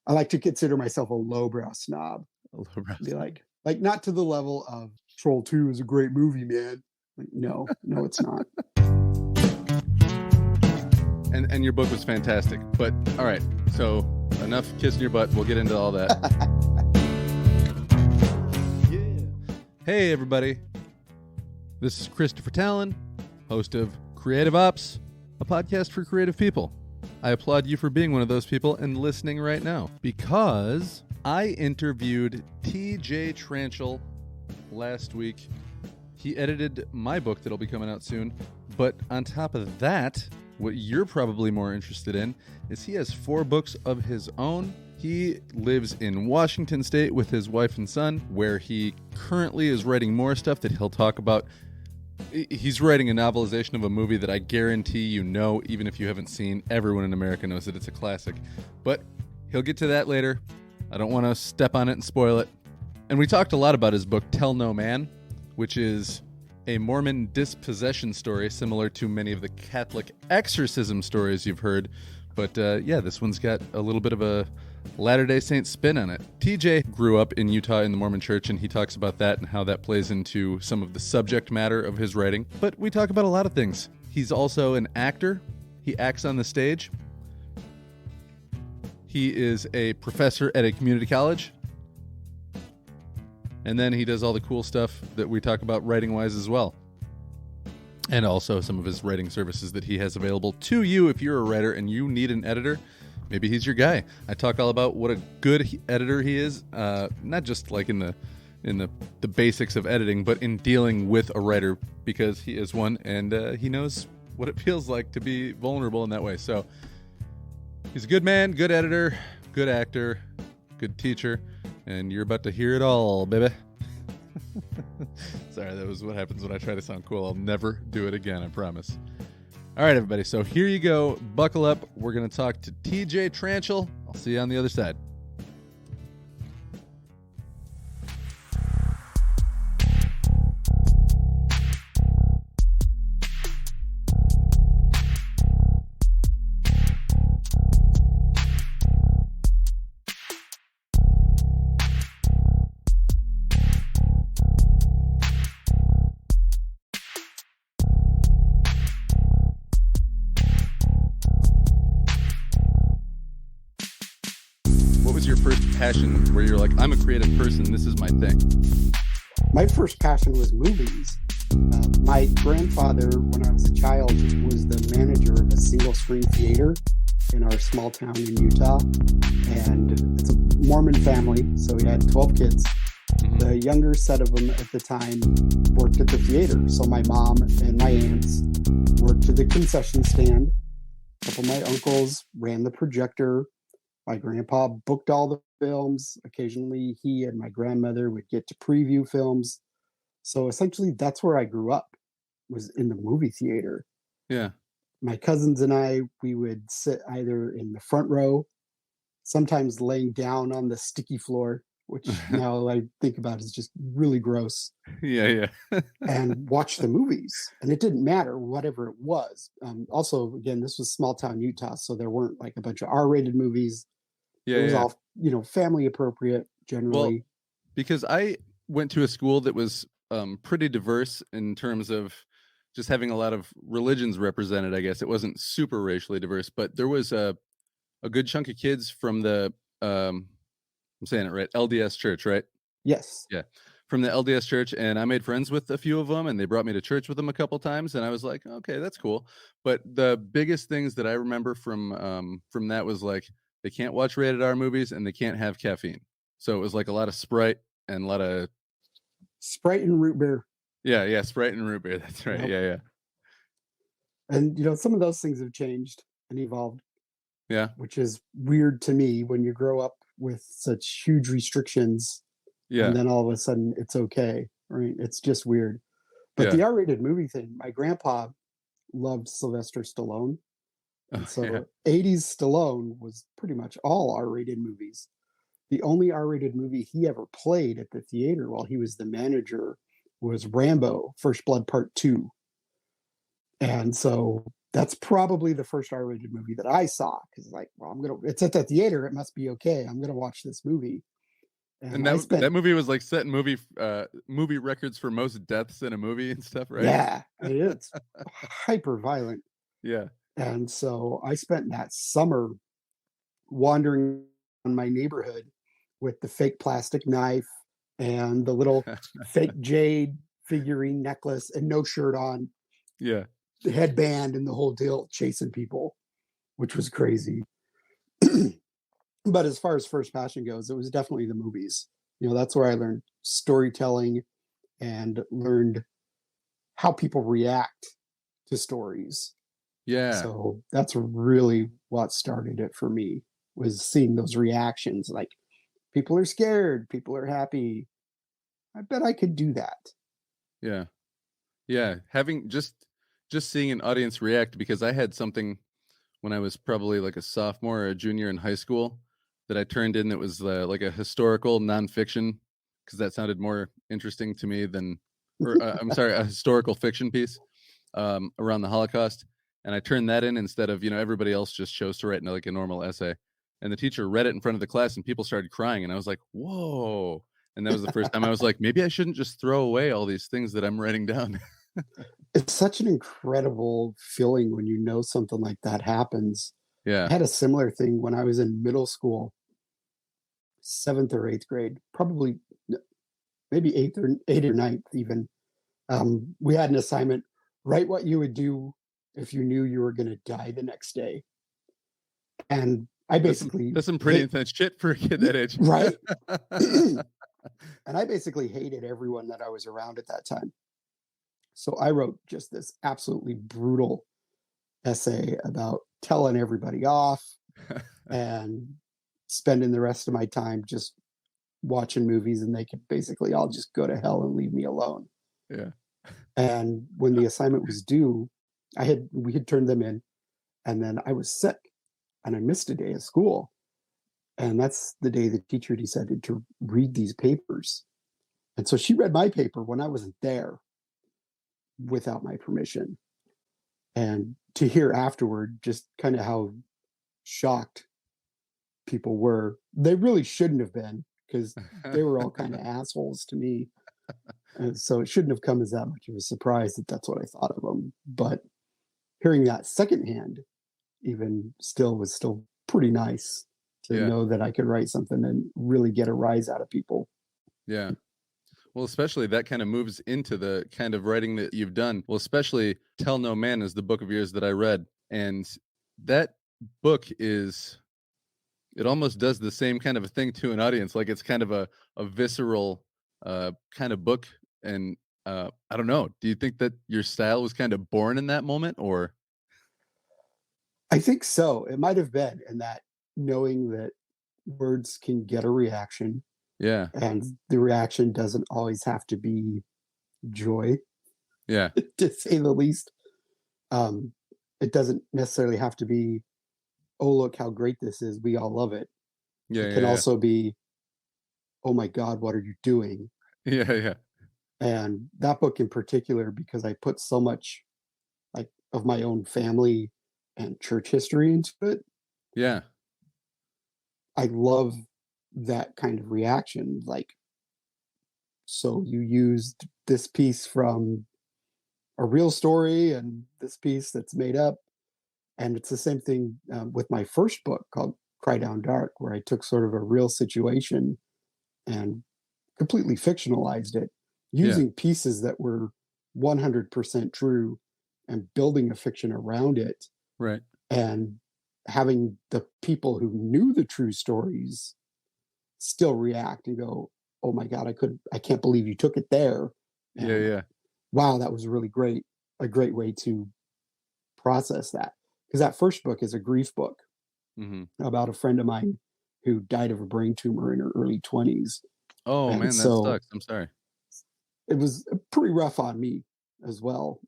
I like to consider myself a lowbrow snob. Lowbrow Be snob. like not to the level of Troll 2 is a great movie, man. Like, no, it's not. And your book was fantastic. But all right, so enough kissing your butt. We'll get into all that. Yeah. Hey, everybody. This is Christopher Talon, host of Creative Ops, a podcast for creative people. I applaud you for being one of those people and listening right now, because I interviewed TJ Tranchell last week. He edited my book that'll be coming out soon. But on top of that, what you're probably more interested in is he has 4 books of his own. He lives in Washington State with his wife and son, where he currently is writing more stuff that he'll talk about. He's writing a novelization of a movie that I guarantee you know, even if you haven't seen. Everyone in America knows that it's a classic. But he'll get to that later. I don't want to step on it and spoil it. And we talked a lot about his book, Tell No Man, which is a Mormon dispossession story, similar to many of the Catholic exorcism stories you've heard. But yeah, this one's got a little bit of a Latter-day Saint spin on it. TJ grew up in Utah in the Mormon church, and he talks about that and how that plays into some of the subject matter of his writing. But we talk about a lot of things. He's also an actor. He acts on the stage. He is a professor at a community college. And then he does all the cool stuff that we talk about writing-wise as well. And also some of his writing services that he has available to you if you're a writer and you need an editor. Maybe he's your guy. I talk all about what a good editor he is, not just like in the basics of editing, but in dealing with a writer, because he is one, and he knows what it feels like to be vulnerable in that way. So he's a good man, good editor, good actor, good teacher, and you're about to hear it all, baby. Sorry, that was what happens when I try to sound cool. I'll never do it again, I promise. All right, everybody, so here you go. Buckle up. We're going to talk to TJ Tranchell. I'll see you on the other side. Passion where you're like, I'm a creative person, this is my thing? My first passion was movies. My grandfather, when I was a child, was the manager of a single-screen theater in our small town in Utah. And it's a Mormon family, so we had 12 kids. Mm-hmm. The younger set of them at the time worked at the theater. So my mom and my aunts worked at the concession stand. A couple of my uncles ran the projector. My grandpa booked all the films. Occasionally, he and my grandmother would get to preview films. So essentially, that's where I grew up, was in the movie theater. Yeah. My cousins and I, we would sit either in the front row, sometimes laying down on the sticky floor, which now I think about is just really gross. Yeah. And watch the movies. And it didn't matter, whatever it was. Also, again, this was small town Utah, so there weren't like a bunch of R-rated movies. Yeah, it was all, family appropriate generally. Well, because I went to a school that was pretty diverse in terms of just having a lot of religions represented, I guess. It wasn't super racially diverse, but there was a good chunk of kids from the, I'm saying it right, LDS church, right? Yes. Yeah. From the LDS church, and I made friends with a few of them, and they brought me to church with them a couple times, and I was like, okay, that's cool. But the biggest things that I remember from that was like, they can't watch rated R movies and they can't have caffeine. So it was like a lot of Sprite and a lot of Sprite and root beer. Yeah, Sprite and root beer. That's right. Yep. Yeah. And some of those things have changed and evolved. Yeah. Which is weird to me when you grow up with such huge restrictions. Yeah. And then all of a sudden it's okay. Right? It's just weird. But the R-rated movie thing, my grandpa loved Sylvester Stallone. And so 80s Stallone was pretty much all R-rated movies. The only R-rated movie he ever played at the theater while he was the manager was Rambo, First Blood Part 2. And so That's probably the first R-rated movie that I saw because, like, well, it's at the theater. It must be okay. I'm gonna watch this movie. And And I that spent, movie was like setting movie records for most deaths in a movie and stuff, right? yeah, it's hyper violent. Yeah. And so I spent that summer wandering in my neighborhood with the fake plastic knife and the little fake jade figurine necklace and no shirt on, Yeah. the headband and the whole deal, chasing people, which was crazy. But as far as first passion goes, it was definitely the movies. That's where I learned storytelling and learned how people react to stories. Yeah. So that's really what started it for me, was seeing those reactions. Like, people are scared, people are happy. I bet I could do that. Yeah. Yeah. Having just seeing an audience react, because I had something when I was probably like a sophomore or a junior in high school that I turned in that was like a historical nonfiction, because that sounded more interesting to me than, or I'm sorry, a historical fiction piece around the Holocaust. And I turned that in instead of, everybody else just chose to write like a normal essay. And the teacher read it in front of the class and people started crying. And I was like, whoa. And that was the first time I was like, maybe I shouldn't just throw away all these things that I'm writing down. It's such an incredible feeling when you know something like that happens. I Yeah. had a similar thing when I was in middle school, seventh or eighth grade, probably maybe eighth or ninth even. We had an assignment: write what you would do if you knew you were going to die the next day. And I basically That's some pretty intense shit for a kid that age. right. And I basically hated everyone that I was around at that time. So I wrote just this absolutely brutal essay about telling everybody off and spending the rest of my time just watching movies, and they could basically all just go to hell and leave me alone. Yeah. And when the assignment was due, we had turned them in, and then I was sick and I missed a day of school. And that's the day the teacher decided to read these papers. And so she read my paper when I wasn't there without my permission. And to hear afterward just kind of how shocked people were. They really shouldn't have been, because they were all kind of assholes to me. And so it shouldn't have come as that much of a surprise that that's what I thought of them. But hearing that secondhand, even still, was still pretty nice to know that I could write something and really get a rise out of people. Yeah. Well, especially that kind of moves into the kind of writing that you've done. Well, especially Tell No Man is the book of yours that I read. And that book it almost does the same kind of a thing to an audience. Like, it's kind of a visceral kind of book. And I don't know. Do you think that your style was kind of born in that moment, or? I think so. It might have been in that, knowing that words can get a reaction, Yeah. and the reaction doesn't always have to be joy, Yeah. to say the least. It doesn't necessarily have to be, oh, look how great this is, we all love it. Yeah. It can Yeah. also be, oh my God, what are you doing? Yeah. Yeah. And that book in particular, because I put so much, like, of my own family and church history into it, Yeah. I love that kind of reaction. Like, so you used this piece from a real story and this piece that's made up. And it's the same thing with my first book called Cry Down Dark, where I took sort of a real situation and completely fictionalized it, Yeah. using pieces that were 100% true and building a fiction around it, Right. and having the people who knew the true stories still react and go, oh my God, I can't believe you took it there. Yeah. And Yeah. wow, that was really great. A great way to process that. Because that first book is a grief book Hmm. about a friend of mine who died of a brain tumor in her early 20s. Oh And man, that so sucks. I'm sorry. it was pretty rough on me as well.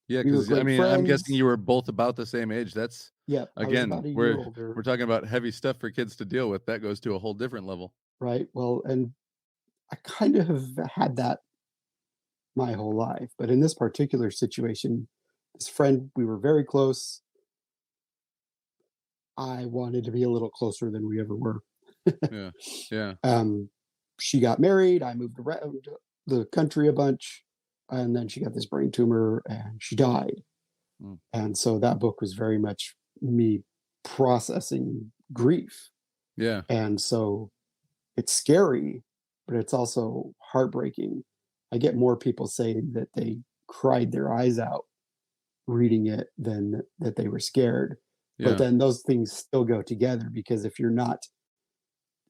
Yeah, We were because I great mean, I'm guessing friends. you were both about the same age. That's, Yeah, I was again, about a year we're older, talking about heavy stuff for kids to deal with. That goes to a whole different level. right? Well, and I kind of have had that my whole life. But in this particular situation, this friend, we were very close. I wanted to be a little closer than we ever were. Yeah. Yeah. um, she got married. I moved around the country a bunch, and then she got this brain tumor and she died. Mm. And so that book was very much me processing grief. Yeah. And so it's scary, but it's also heartbreaking. I get more people saying that they cried their eyes out reading it than that they were scared. But Yeah. then those things still go together, because if you're not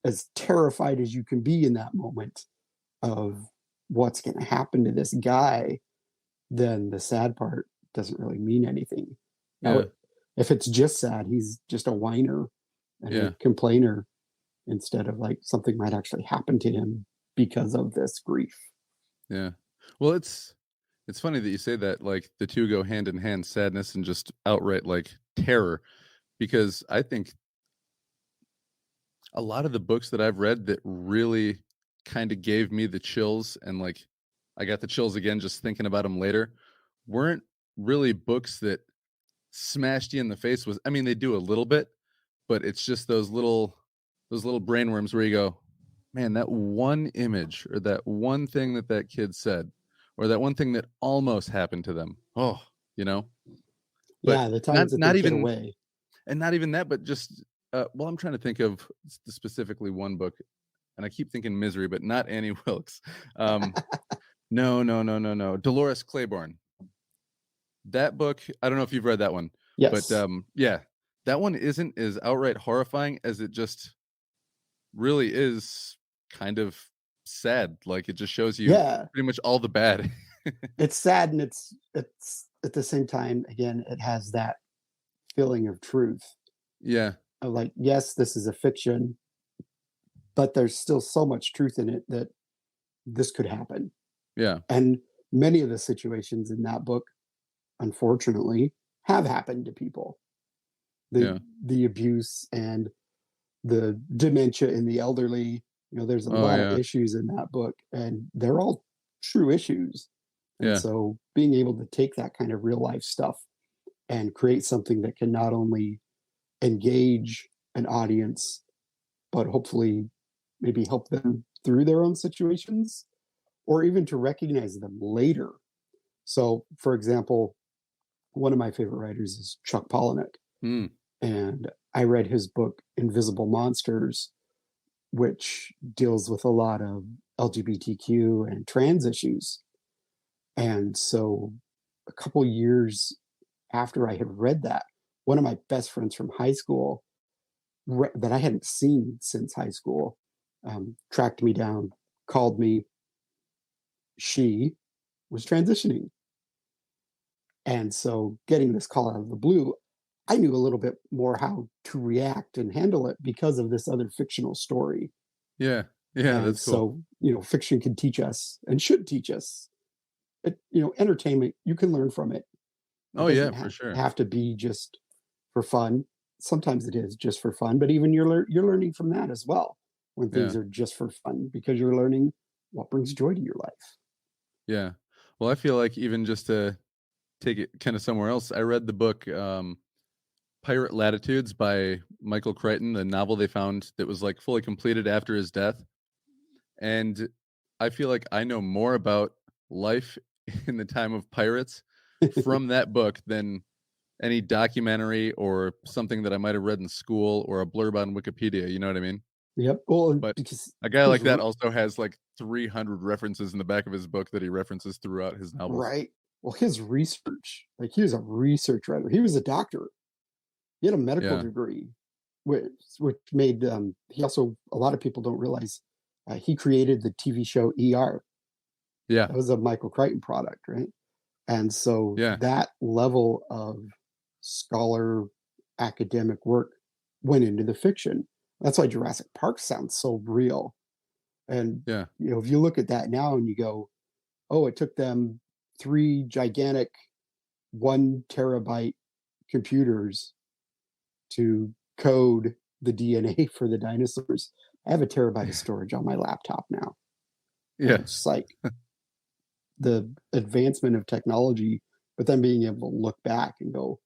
as terrified as you can be in that moment of what's going to happen to this guy, then the sad part doesn't really mean anything. Now, Yeah. if it's just sad, he's just a whiner and Yeah. a complainer, instead of like something might actually happen to him because of this grief. Yeah. Well, it's funny that you say that, like the two go hand in hand, sadness and just outright like terror, because I think a lot of the books that I've read that really kind of gave me the chills, and like I got the chills again just thinking about them later, weren't really books that smashed you in the face. Was, I mean, they do a little bit, but it's just those little brainworms where you go, man, that one image or that one thing that that kid said, or that one thing that almost happened to them. Oh, you know, but Yeah, the not times that they not get even away. and not even that, but just well, I'm trying to think of specifically one book, and I keep thinking Misery, but not Annie Wilkes. Um, no, no, no, no, no. Dolores Claiborne. That book, I don't know if you've read that one, but Yes. yeah, that one isn't as outright horrifying as it just really is kind of sad. Like it just shows you Yeah. pretty much all the bad. It's sad, and it's at the same time, again, it has that feeling of truth. Yeah, Of like, yes, this is a fiction, but there's still so much truth in it that this could happen. yeah, And many of the situations in that book, unfortunately, have happened to people. The yeah. the abuse and the dementia in the elderly, there's a Oh lot of yeah, issues in that book, and they're all true issues. And yeah, so being able to take that kind of real life stuff and create something that can not only engage an audience, but hopefully maybe help them through their own situations, or even to recognize them later. So, for example, one of my favorite writers is Chuck Palahniuk, mm, and I read his book Invisible Monsters, which deals with a lot of LGBTQ and trans issues. And so, a couple years after I had read that, one of my best friends from high school, that I hadn't seen since high school, tracked me down, called me. She was transitioning. And so, getting this call out of the blue, I knew a little bit more how to react and handle it because of this other fictional story. yeah, yeah. And That's cool. so, fiction can teach us and should teach us. Entertainment, you can learn from it. It Oh yeah, doesn't for sure. have to be just for fun. Sometimes it is just for fun, but even you're learning from that as well when things Yeah, are just for fun, because you're learning what brings joy to your life. yeah. Well, I feel like even just to take it kind of somewhere else, I read the book Pirate Latitudes by Michael Crichton, the novel they found that was like fully completed after his death. And I feel like I know more about life in the time of pirates from that book than any documentary or something that I might have read in school or a blurb on Wikipedia. You know what I mean? Yep. Well, But because a guy his like that also has like 300 references in the back of his book that he references throughout his novels. right. Well, his research, like he was a research writer. He was a doctor. He had a medical Yeah. degree, which made he also, a lot of people don't realize, he created the TV show ER. Yeah. That was a Michael Crichton product, right? And so Yeah. that level of scholar academic work went into the fiction. That's why Jurassic Park sounds so real. And Yeah. if you look at that now and you go, oh, it took them three gigantic 1 terabyte computers to code the DNA for the dinosaurs. I have a terabyte of storage on my laptop now. And Yeah. it's like the advancement of technology but then being able to look back and go,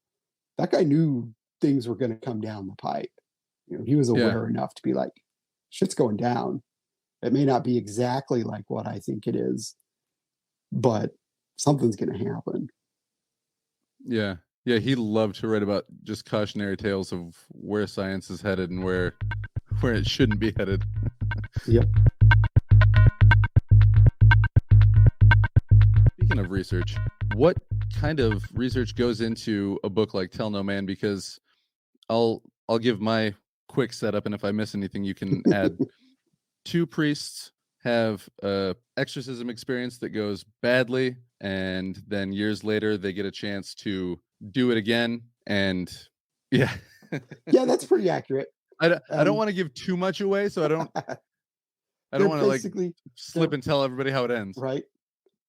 that guy knew things were going to come down the pipe. He was aware enough to be like, shit's going down. It may not be exactly like what I think it is, but something's going to happen. Yeah. Yeah, he loved to write about just cautionary tales of where science is headed and where it shouldn't be headed. Yep. Speaking of research, what kind of research goes into a book like Tell No Man? Because I'll give my quick setup, and if I miss anything, you can add. 2 priests have a exorcism experience that goes badly, and then years later they get a chance to do it again. And yeah, that's pretty accurate. I don't want to give too much away, so I don't want to like slip and tell everybody how it ends. Right.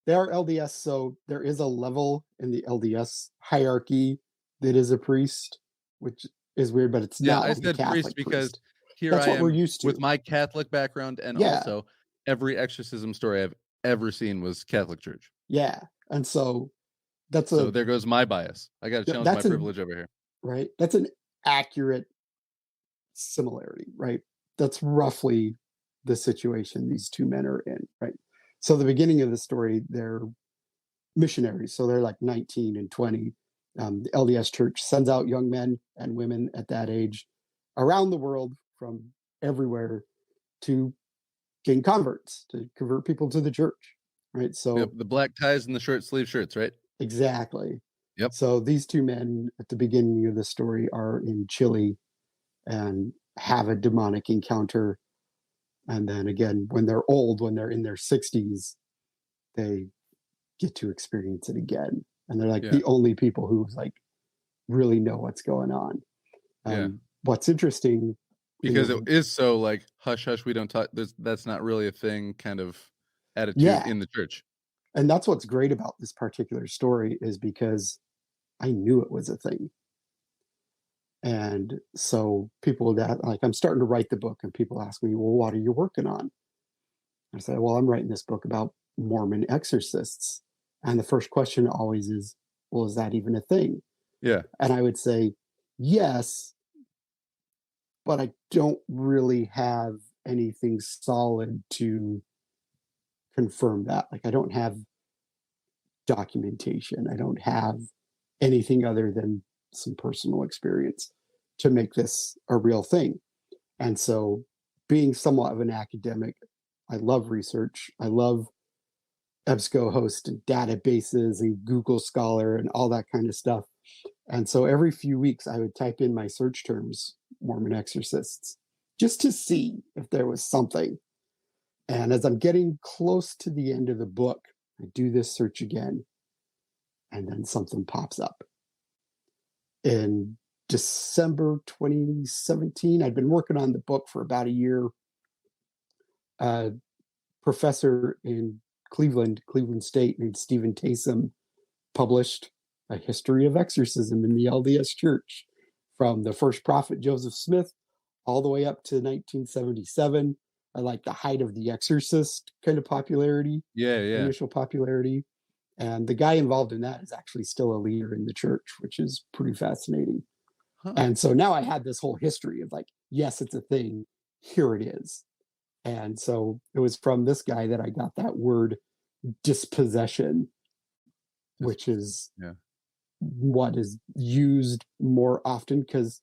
They are LDS, so there is a level in the LDS hierarchy that is a priest, which is weird, but it's not. I said priest because here that's I am, we're used to with my Catholic background, and also every exorcism story I've ever seen was Catholic Church. Yeah, and so so there goes my bias. I got to challenge my privilege over here. Right, that's an accurate similarity. Right, that's roughly the situation these 2 men are in. Right, so the beginning of the story, they're missionaries, so they're like 19 and 20. The LDS Church sends out young men and women at that age around the world from everywhere to gain converts, to convert people to the church, right? So the black ties and the short sleeve shirts, right? Exactly. Yep. So these 2 men at the beginning of the story are in Chile and have a demonic encounter. And then again, when they're old, when they're in their 60s, they get to experience it again. And they're like the only people who like really know what's going on. What's interesting, because it is so like hush hush, we don't talk, that's not really a thing kind of attitude in the church. And that's what's great about this particular story, is because I knew it was a thing. And so people that like, I'm starting to write the book, and people ask me, well, what are you working on? I said, well, I'm writing this book about Mormon exorcists. And the first question always is, well, is that even a thing? Yeah. And I would say, yes, but I don't really have anything solid to confirm that. Like, I don't have documentation. I don't have anything other than some personal experience to make this a real thing. And so, being somewhat of an academic, I love research. I love EBSCOhost and databases and Google Scholar and all that kind of stuff. And so every few weeks I would type in my search terms, Mormon exorcists, just to see if there was something. And as I'm getting close to the end of the book, I do this search again, and then something pops up. In December 2017, I'd been working on the book for about a year. A professor in Cleveland State named Stephen Taysom published A History of Exorcism in the LDS Church, from the first prophet Joseph Smith all the way up to 1977. I like the height of The Exorcist kind of popularity. Initial popularity. And the guy involved in that is actually still a leader in the church, which is pretty fascinating. And so now I had this whole history of like, yes, it's a thing. Here it is. And so it was from this guy that I got that word dispossession, which is what is used more often, because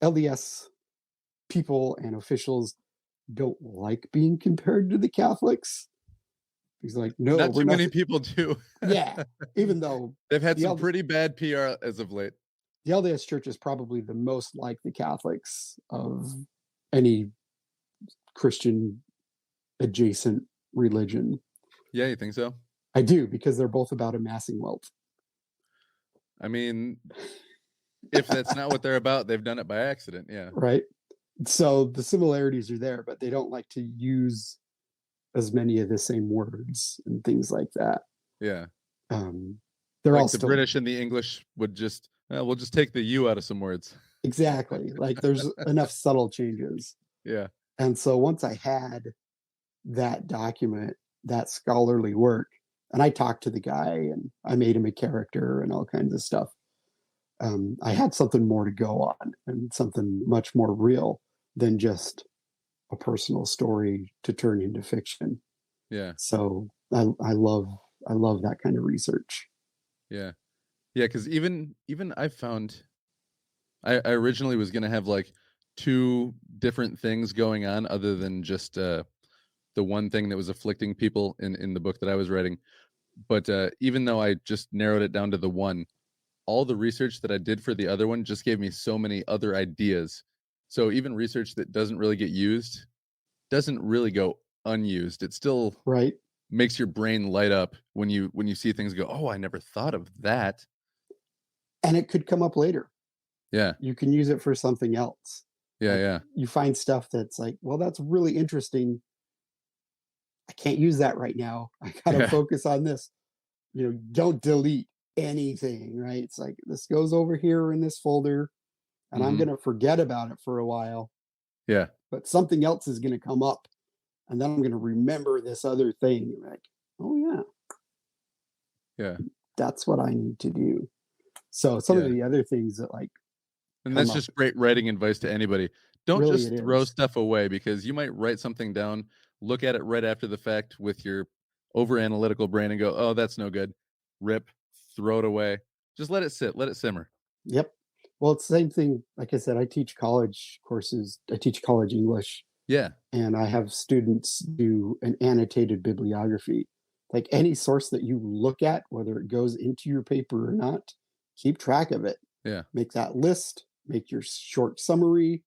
LDS people and officials don't like being compared to the Catholics. He's like, no, not too many people do. Yeah, even though they've had some pretty bad PR as of late. The LDS Church is probably the most like the Catholics of any Christian adjacent religion. Yeah, you think so? I do, because they're both about amassing wealth. I mean, if that's not what they're about, they've done it by accident. Yeah. Right. So the similarities are there, but they don't like to use as many of the same words and things like that. Yeah. They're like all the still... British and the English would just, we'll just take the U out of some words. Exactly. Like there's enough subtle changes. Yeah. And so once I had that document, that scholarly work, And I talked to the guy and I made him a character and all kinds of stuff. I had something more to go on and something much more real than just a personal story to turn into fiction. Yeah. So I love that kind of research. Yeah. Yeah, because even I found I originally was gonna have like two different things going on other than just the one thing that was afflicting people in the book that I was writing. But even though I just narrowed it down to the one, all the research that I did for the other one just gave me so many other ideas. So even research that doesn't really get used doesn't really go unused. It still Right. makes your brain light up when you see things go, oh, I never thought of that. And it could come up later. Yeah. You can use it for something else. Yeah. Like, Yeah. you find stuff that's like, well, that's really interesting. I can't use that right now. I got to Yeah. focus on this. Don't delete anything, right? It's like this goes over here in this folder and I'm Mhm. going to forget about it for a while, Yeah. but something else is going to come up and then I'm going to remember this other thing. Like, oh, yeah, Yeah. that's what I need to do. So some of Yeah. the other things that like And come that's up, just great writing advice to anybody. Don't really, it just throw is. stuff away because you might write something down, look at it right after the fact with your over analytical brain and go, oh, that's no good. Rip, throw it away. Just let it sit, let it simmer. Yep. Well, it's the same thing. Like I said, I teach college courses, I teach college English, Yeah. and I have students do an annotated bibliography. Like any source that you look at, whether it goes into your paper or not, keep track of it. Yeah. Make that list, make your short summary.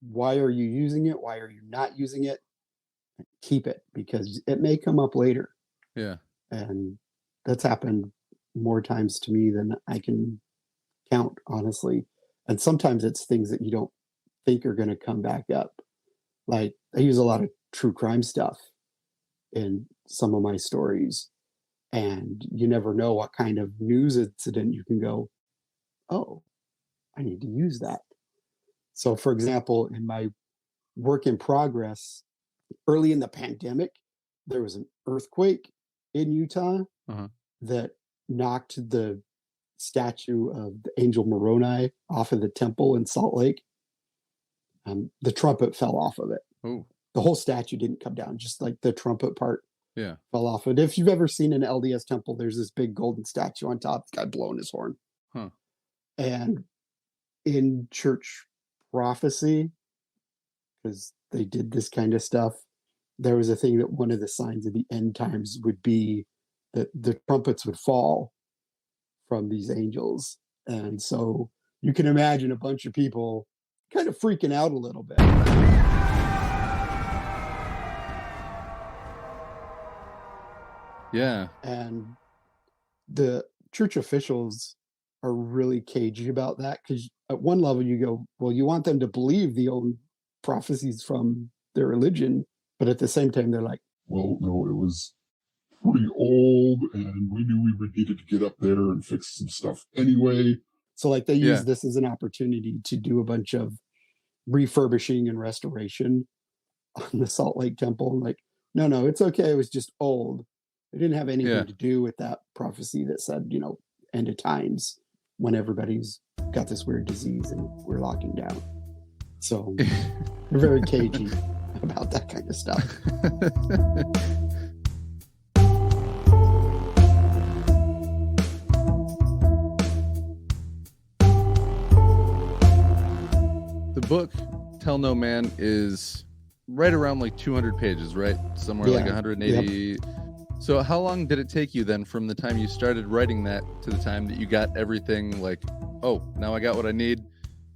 Why are you using it? Why are you not using it? Keep it because it may come up later. Yeah. And that's happened more times to me than I can count, honestly. And sometimes it's things that you don't think are going to come back up. Like I use a lot of true crime stuff in some of my stories, and you never know what kind of news incident you can go, oh, I need to use that. So, for example, in my work in progress, early in the pandemic, there was an earthquake in Utah Uh-huh. that knocked the statue of the angel Moroni off of the temple in Salt Lake. The trumpet fell off of it. Oh. The whole statue didn't come down, just like the trumpet part Yeah. fell off of it. If you've ever seen an LDS temple, there's this big golden statue on top, this guy blowing his horn. Huh. And in church prophecy, because they did this kind of stuff, there was a thing that one of the signs of the end times would be that the trumpets would fall from these angels. And so you can imagine a bunch of people kind of freaking out a little bit. Yeah. And the church officials are really cagey about that because at one level you go, well, you want them to believe the old prophecies from their religion, but at the same time they're like, well, no, it was pretty old and we knew we needed to get up there and fix some stuff anyway. so like they use Yeah. this as an opportunity to do a bunch of refurbishing and restoration on the Salt Lake Temple. Like, no, it's okay. It was just old. It didn't have anything Yeah. to do with that prophecy that said, end of times when everybody's got this weird disease and we're locking down. So they're very cagey about that kind of stuff. The book Tell No Man is right around like 200 pages, right? Somewhere like Yeah. 180. So how long did it take you then from the time you started writing that to the time that you got everything like, oh, now I got what I need,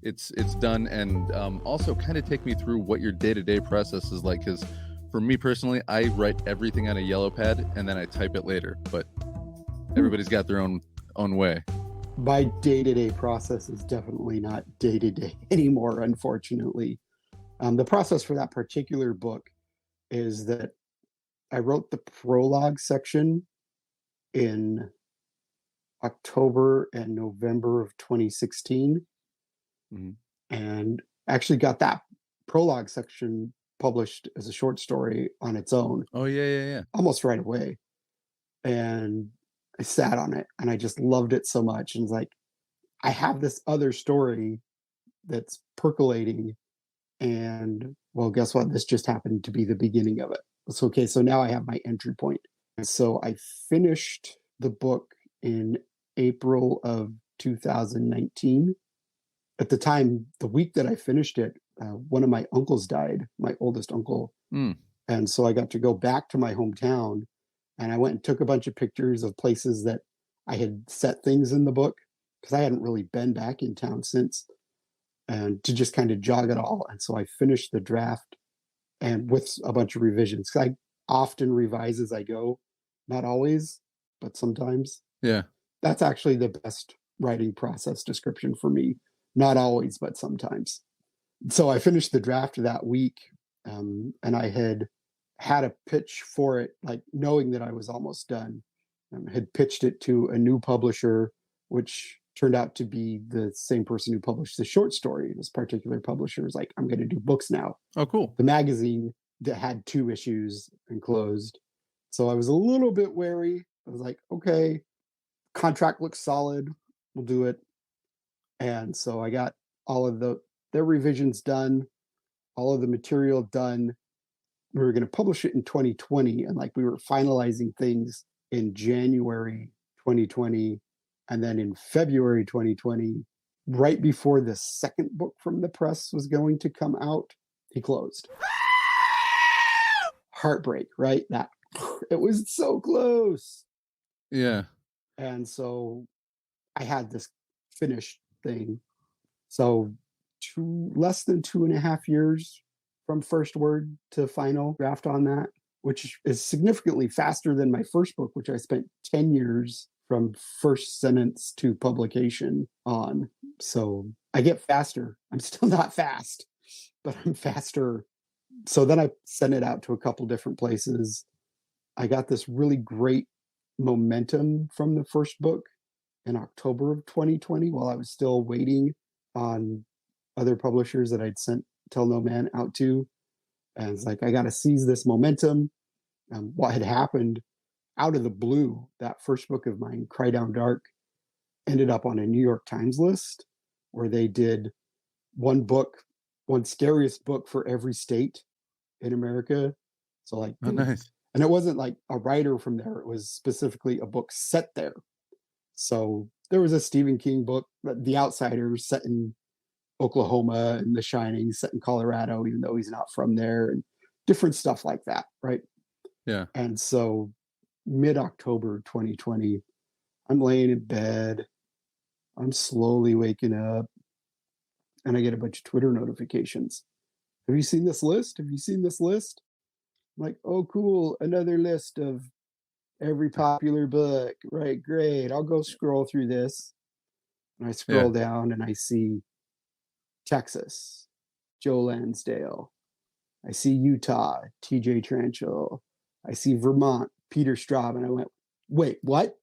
it's done? And also kind of take me through what your day-to-day process is like, because for me personally, I write everything on a yellow pad and then I type it later, but everybody's got their own way. My day-to-day process is definitely not day-to-day anymore, unfortunately. The process for that particular book is that I wrote the prologue section in October and November of 2016, Mhm. and actually got that prologue section published as a short story on its own Oh, yeah. almost right away. and I sat on it and I just loved it so much. And it's like, I have this other story that's percolating. And well, guess what? This just happened to be the beginning of it. It's okay. So now I have my entry point. And so I finished the book in April of 2019. At the time, the week that I finished it, one of my uncles died, my oldest uncle. And so I got to go back to my hometown, and I went and took a bunch of pictures of places that I had set things in the book, because I hadn't really been back in town since, and to just kind of jog it all. And so I finished the draft, and with a bunch of revisions. I often revise as I go, not always, but sometimes. Yeah. That's actually the best writing process description for me. Not always, but sometimes. So I finished the draft that week, and I had a pitch for it, like knowing that I was almost done. Had pitched it to a new publisher, which turned out to be the same person who published the short story. This particular publisher was like, I'm going to do books now. Oh, cool. The magazine that had 2 issues and closed. So I was a little bit wary. I was like, okay, contract looks solid. We'll do it. And so I got all of their revisions done, all of the material done. We were going to publish it in 2020, and like we were finalizing things in January 2020, and then in February 2020, right before the second book from the press was going to come out, he closed. Heartbreak, right? That it was so close. Yeah. And so I had this finished thing. So less than 2.5 years from first word to final draft on that, which is significantly faster than my first book, which I spent 10 years from first sentence to publication on. So I get faster. I'm still not fast, but I'm faster. So then I sent it out to a couple different places. I got this really great momentum from the first book in October of 2020, while I was still waiting on other publishers that I'd sent Tell No Man out to. And it's like, I got to seize this momentum. What had happened out of the blue, that first book of mine, Cry Down Dark, ended up on a New York Times list where they did one scariest book for every state in America. So like, oh, nice. And it wasn't like a writer from there. It was specifically a book set there. So there was a Stephen King book, The Outsiders, set in Oklahoma, and The Shining set in Colorado, even though he's not from there, and different stuff like that, right? Yeah. And so mid-October 2020, I'm laying in bed. I'm slowly waking up, and I get a bunch of Twitter notifications. Have you seen this list? Have you seen this list? I'm like, oh, cool. Another list of every popular book. Right, great. I'll go scroll through this. And I scroll down and I see Texas, Joe Lansdale. I see Utah, TJ Tranchell. I see Vermont, Peter Straub. And I went, wait, what?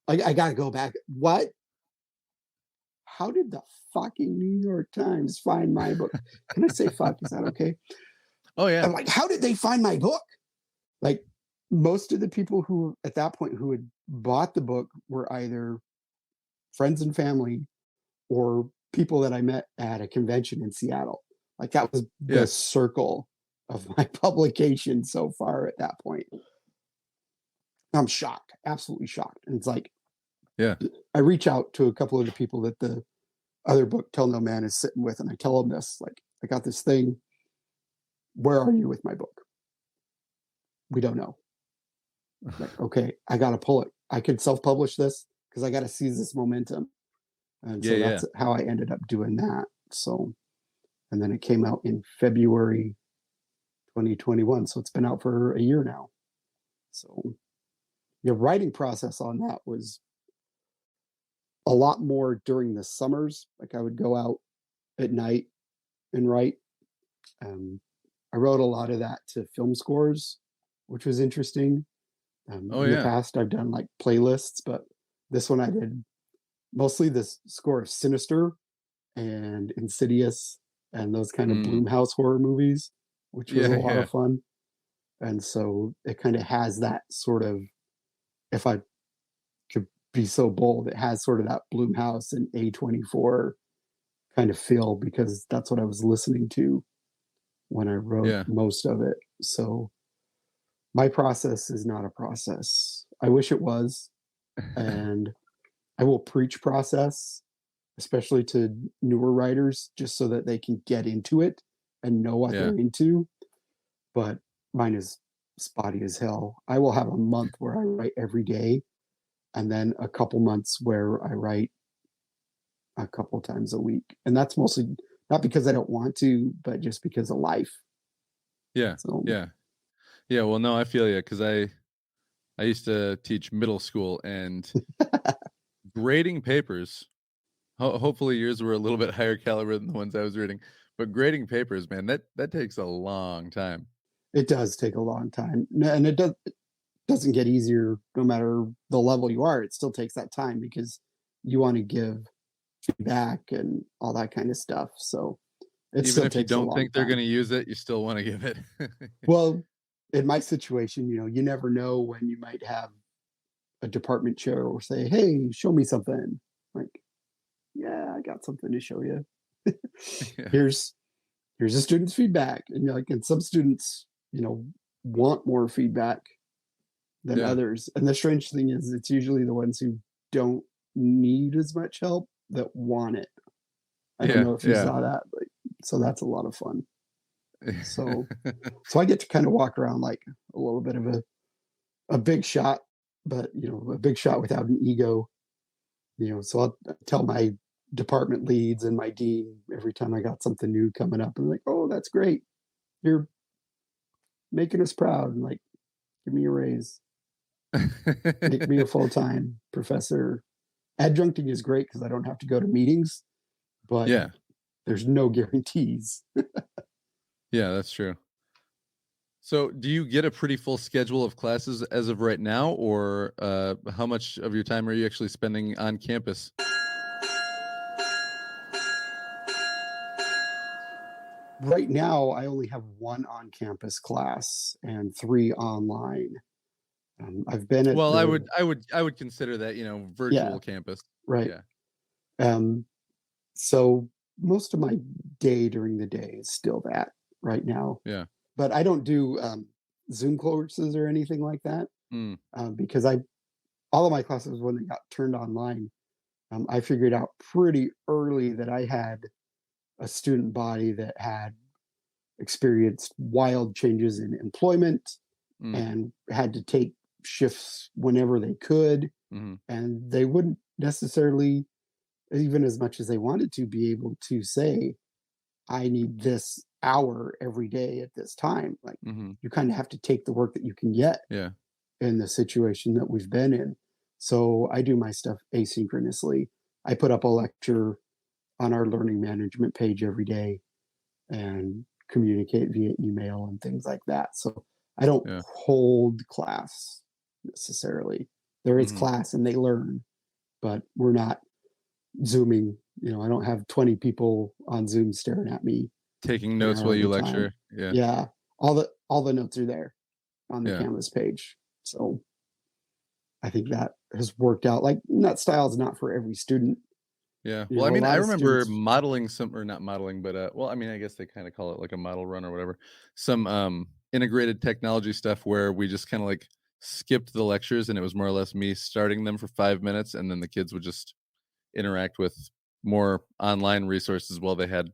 I got to go back. What? How did the fucking New York Times find my book? Can I say fuck? Is that okay? Oh, yeah. I'm like, how did they find my book? Like, most of the people who, at that point, who had bought the book were either friends and family or people that I met at a convention in Seattle. Like, that was the circle of my publication so far at that point. I'm shocked, absolutely shocked. And it's like, I reach out to a couple of the people that the other book, Tell No Man, is sitting with, and I tell them this, like, I got this thing. Where are you with my book? We don't know. Like, okay, I got to pull it. I could self-publish this because I got to seize this momentum. And so that's how I ended up doing that. So, and then it came out in February 2021. So it's been out for a year now. So the writing process on that was a lot more during the summers. Like, I would go out at night and write. I wrote a lot of that to film scores, which was interesting. In the past, I've done like playlists, but this one I did mostly this score of Sinister and Insidious and those kind of Blumhouse horror movies, which was a lot of fun. And so it kind of has that sort of if I could be so bold, it has sort of that Bloomhouse and A24 kind of feel because that's what I was listening to when I wrote Yeah. most of it. So my process is not a process. I wish it was, and I will preach process, especially to newer writers, just so that they can get into it and know what Yeah. they're into. But mine is spotty as hell. I will have a month where I write every day, and then a couple months where I write a couple times a week. And that's mostly not because I don't want to, but just because of life. Yeah. So Yeah. Yeah. Well, no, I feel you because I used to teach middle school and grading papers. Hopefully, yours were a little bit higher caliber than the ones I was reading. But grading papers, man, that takes a long time. it does take a long time. And it doesn't get easier no matter the level you are. It still takes that time because you want to give feedback and all that kind of stuff. So it Even still if you takes a don't long think they're going time. to use it, you still want to give it. Well, in my situation, you never know when you might have a department chair or say, "Hey, show me something." Like, yeah, I got something to show you. Yeah. here's here's a student's feedback, and you're like, and some students, want more feedback than Yeah. others. And the strange thing is, it's usually the ones who don't need as much help that want it. I don't Yeah. know if you Yeah. saw that, but so that's a lot of fun. So so I get to kind of walk around like a little bit of a big shot, but a big shot without an ego. So I'll tell my department leads and my dean every time I got something new coming up. I'm like, oh, that's great. You're making us proud. And like, give me a raise. Make me a full time professor. Adjuncting is great because I don't have to go to meetings, but Yeah. there's no guarantees. Yeah, that's true. So, do you get a pretty full schedule of classes as of right now, or how much of your time are you actually spending on campus? Right now, I only have one on campus class and three online. I've been at Well, I the, would, I would, I would consider that yeah, virtual campus. right. Yeah, Um, so most of my day during the day is still that right now. yeah, But I don't do Zoom courses or anything like that mm, because all of my classes when they got turned online, I figured out pretty early that I had a student body that had experienced wild changes in employment mm, and had to take shifts whenever they could, mhm, and they wouldn't necessarily, even as much as they wanted to, be able to say, I need this hour every day at this time. Like, mhm, you kind of have to take the work that you can get yeah, in the situation that we've been in. So I do my stuff asynchronously. I put up a lecture on our learning management page every day and communicate via email and things like that. So I don't yeah, hold class necessarily. There is mhm. class and they learn, but we're not Zooming. I don't have 20 people on Zoom staring at me Taking an notes hour while at you a time. lecture. Yeah, Yeah, all the notes are there on the yeah, Canvas page. So I think that has worked out. Like, that style is not for every student. yeah. A Well, I mean, I lot of remember students, modeling some, or not modeling, but well, I mean, I guess they kind of call it like a model run or whatever. Some integrated technology stuff where we just kind of like skipped the lectures, and it was more or less me starting them for 5 minutes, and then the kids would just interact with more online resources while they had,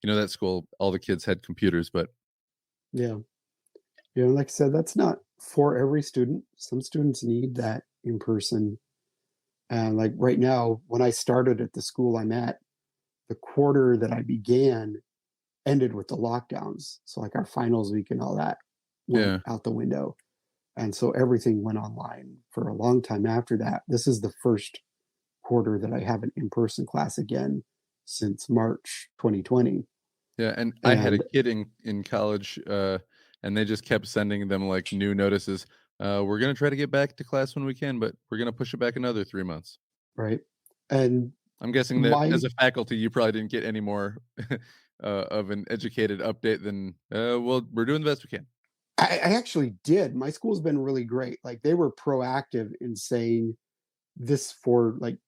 that school, all the kids had computers, but yeah, like I said, that's not for every student. Some students need that in person. And like right now, when I started at the school I'm at, the quarter that I began ended with the lockdowns. So like our finals week and all that went yeah, out the window. And so everything went online for a long time after that. This is the first quarter that I have an in-person class again since March 2020. yeah. And I had a And kid in college, and they just kept sending them like new notices. We're gonna try to get back to class when we can, but we're gonna push it back another 3 months. right. And I'm guessing that my as a faculty, you probably didn't get any more of an educated update than, well, we're doing the best we can. I actually did. My school's been really great. Like they were proactive in saying this for like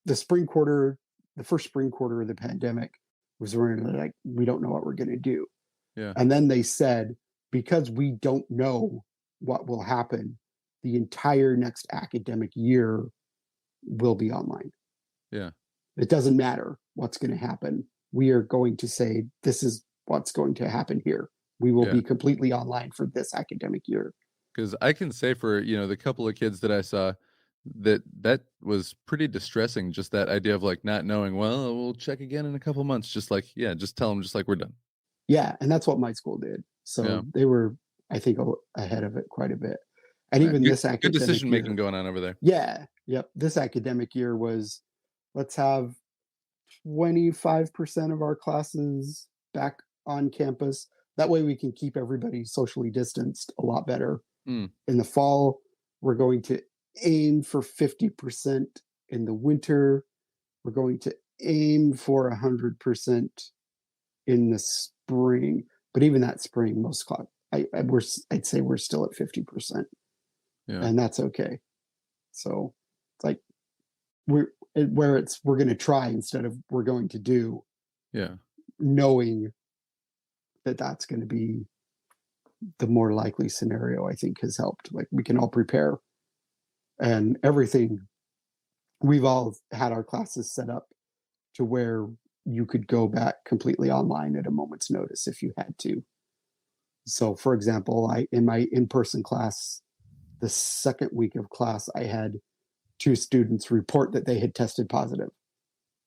the spring quarter, the first spring quarter of the pandemic was where like, we don't know what we're going to do. Yeah. And then they said, because we don't know what will happen, the entire next academic year will be online. Yeah. It doesn't matter what's going to happen. We are going to say, this is what's going to happen here. We will be completely online for this academic year. Because I can say for, the couple of kids that I saw, that was pretty distressing. Just that idea of like not knowing, well, we'll check again in a couple months. Just like, just tell them just like we're done. Yeah. And that's what my school did. So they were, I think, ahead of it quite a bit. And even good, this academic good decision year, making going on over there. Yeah. Yep. This academic year was, let's have 25% of our classes back on campus. That way we can keep everybody socially distanced a lot better. Mm. In the fall, we're going to aim for 50%. In the winter, we're going to aim for 100% in the spring. But even that spring, most class, I'd say we're still at 50%. Yeah. And that's okay. So it's like we're going to try instead of we're going to do. Yeah. Knowing that that's going to be the more likely scenario, I think has helped. Like we can all prepare and everything. We've all had our classes set up to where you could go back completely online at a moment's notice if you had to. So for example, in my in-person class, the second week of class, I had 2 students report that they had tested positive